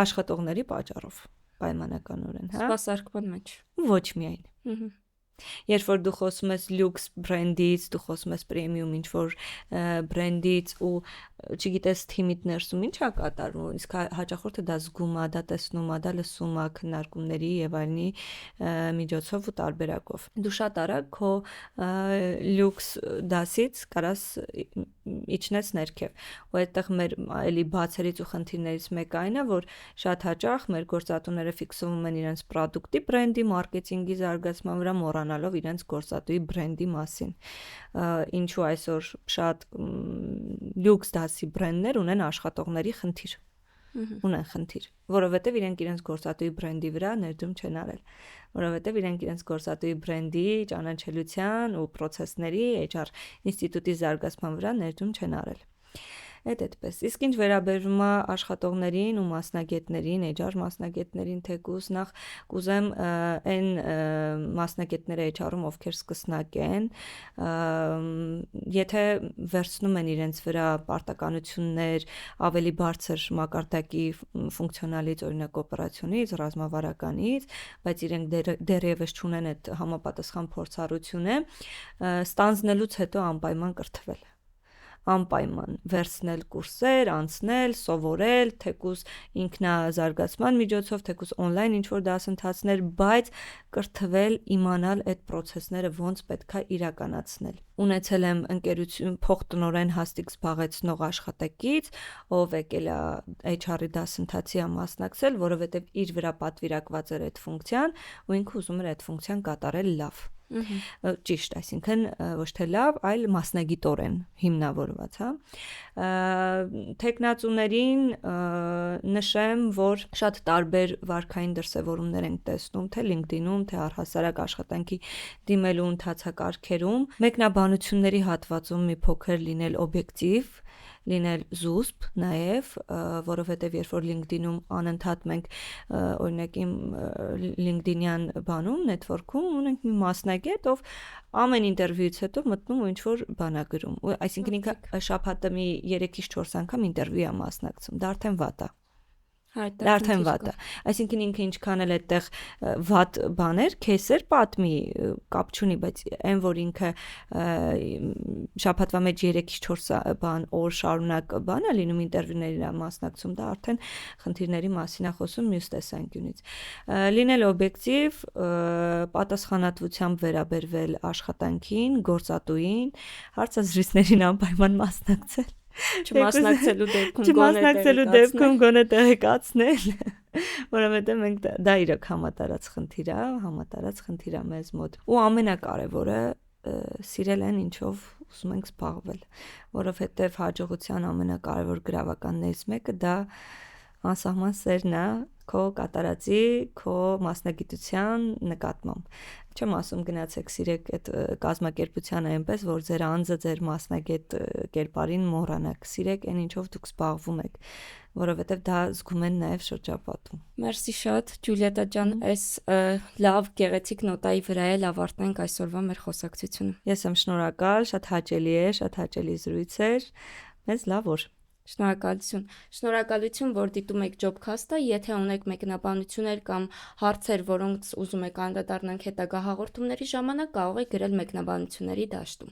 աշխատողների պատճառով, պայմանականորեն, հա։ Սպասարկման մեջ։ Ոչ միայն։ Երբ որ դու խոսում ես լյուքս բրենդից, դու խոսում ես պրեմիում ինչ-որ բրենդից ու չգիտես թիմիդ ներսում ինչ է կատարվում, իսկ հաճախորդը դա զգում է, դա տեսնում է, դա լսում է քննարկումների եւ այլնի միջոցով ու տարբերակով։ Դու շատ արագ քո լյուքս դասից կարաս իջնես ներքև։ Ու այդտեղ մեր էլի բացերից ու խնդիրներից մեկը այն է, որ շատ հաճախ մեր գործատուները ֆիքսվում են իրենց պրոդուկտի բրենդի, մարքեթինգի զարգացման վրա, մոռանալով իրենց գործատուի բրենդի մասին։ Ինչու այսօր շատ լյուքս դասի բրենդներ ունեն աշխատողների խնդիր։ ունեն խնդիր, որովհետև իրենք իրենց գործատուի բրենդի վրա ներդրում չեն արել, որովհետև իրենք իրենց գործատուի բրենդի ճանաչելիության ու process-ների HR ինստիտուտի զարգացման վրա ներդրում չեն արել։ Այդպես։ Իսկ ինչ վերաբերվում է աշխատողներին ու մասնագետներին, HR մասնագետներին, թեկուզ նախ կուզեմ այն մասնագետները HR-ում, ովքեր սկսնակ են, եթե վերցնում են իրենց վրա պարտականություններ ավելի բարձր մակարդակի ֆունկցիոնալից, օրինակ օպերացիոնից, ռազմավարականից, բայց իրենք դեռևս չունեն այդ համապատասխան փորձառությունը, ստանձնելուց հետո անպայման կրթվել, անպայման վերցնել կուրսեր, անցնել, սովորել, թեկուզ ինքնազարգացման միջոցով, թեկուզ on-line ինչ-որ դասընթացներ, բայց կրթվել, իմանալ այդ process-ները ոնց պետք է իրականացնել։ Ունեցել եմ ընկերություն փոխտնօրեն հաստիկ զբաղեցնող աշխատակից, ով եկել է HR-ի դասընթացի մասնակցել, որովհետև իր վրա պատվիրակված էր այդ ֆունկցիան, ու ինքը ուզում էր այդ ֆունկցիան կատարել լավ։ Ճիշտ, այսինքն ոչ թե լավ, այլ մասնագիտորեն հիմնավորված, հա։ Թեկնածուներին նշեմ, որ շատ տարբեր վարքային դրսևորումներ ենք տեսնում, թե LinkedIn-ում, թե առհասարակ աշխատանքի դիմելու ընթացակարգերում, մեկնաբանությունների հատվածում մի փոքր լինել օբյեկտիվ, լինել զուսպ նաև, որովհետև երբ որ LinkedIn-ում անընդհատ մենք օրինակ իմ LinkedIn-յան բանում, network-ում ունենք մի մասնագետ, ով ամեն ինտերվյուից հետո մտնում ու ինչ-որ բան է գրում, այսինքն ինքը շաբաթը մի 3-ից 4 անգամ ինտերվյու է մասնակցում, դա արդեն վատ է։ Դա արդեն վատ է։ Այսինքն ինքը ինչքան էլ այդտեղ վատ բաներ, քեսեր պատմի, կապ չունի, բայց այն որ ինքը շաբաթվա մեջ 3-ից 4 բան օր շարունակ բան է լինում ինտերվյուների մասնակցում, դա արդեն խնդիրների մասին է խոսում մյուս տեսանկյունից։ Լինել օբյեկտիվ, պատասխանատվությամբ վերաբերվել աշխատանքին, գործատուին, հարցազրույցներին անպայման մասնակցել։ Չմասնակցելու դեպքում գոնե տեղեկացնել, որովհետև մենք դա իրոք համատարած խնդիր է մեզ մոտ։ Ու ամենակարևորը սիրել են ինչով ուզում ենք զբաղվել, որովհետև հաջողության ամենակարևոր գրավականներից մեկը դա անսահման սերն է քո կատարածի, քո մասնագիտության նկատմամբ։ Չեմ ասում գնացեք սիրեք այդ կազմակերպությանը այնպես, որ ձեր անձը, ձեր մասնագետ կերպարին մոռանաք, սիրեք այն ինչով դուք զբաղվում եք, որովհետև դա զգում են նաև շրջապատում։ Մերսի շատ, Ջուլիետա ջան, այս լավ գեղեցիկ նոտայի վրա էլ ավարտենք այսօրվա մեր խոսակցությունը։ Ես եմ շնորհակալ, շատ հաճելի զրույց էր, մեզ լավ օր։ Շնորհակալություն, որ դիտում եք Jobcast-ը, եթե ունեք մեկնաբանություններ կամ հարցեր, որոնց ուզում եք անդրադառնանք հետագա հաղորդումների ժամանակ, կարող եք գրել մեկնաբանությունների դաշտում։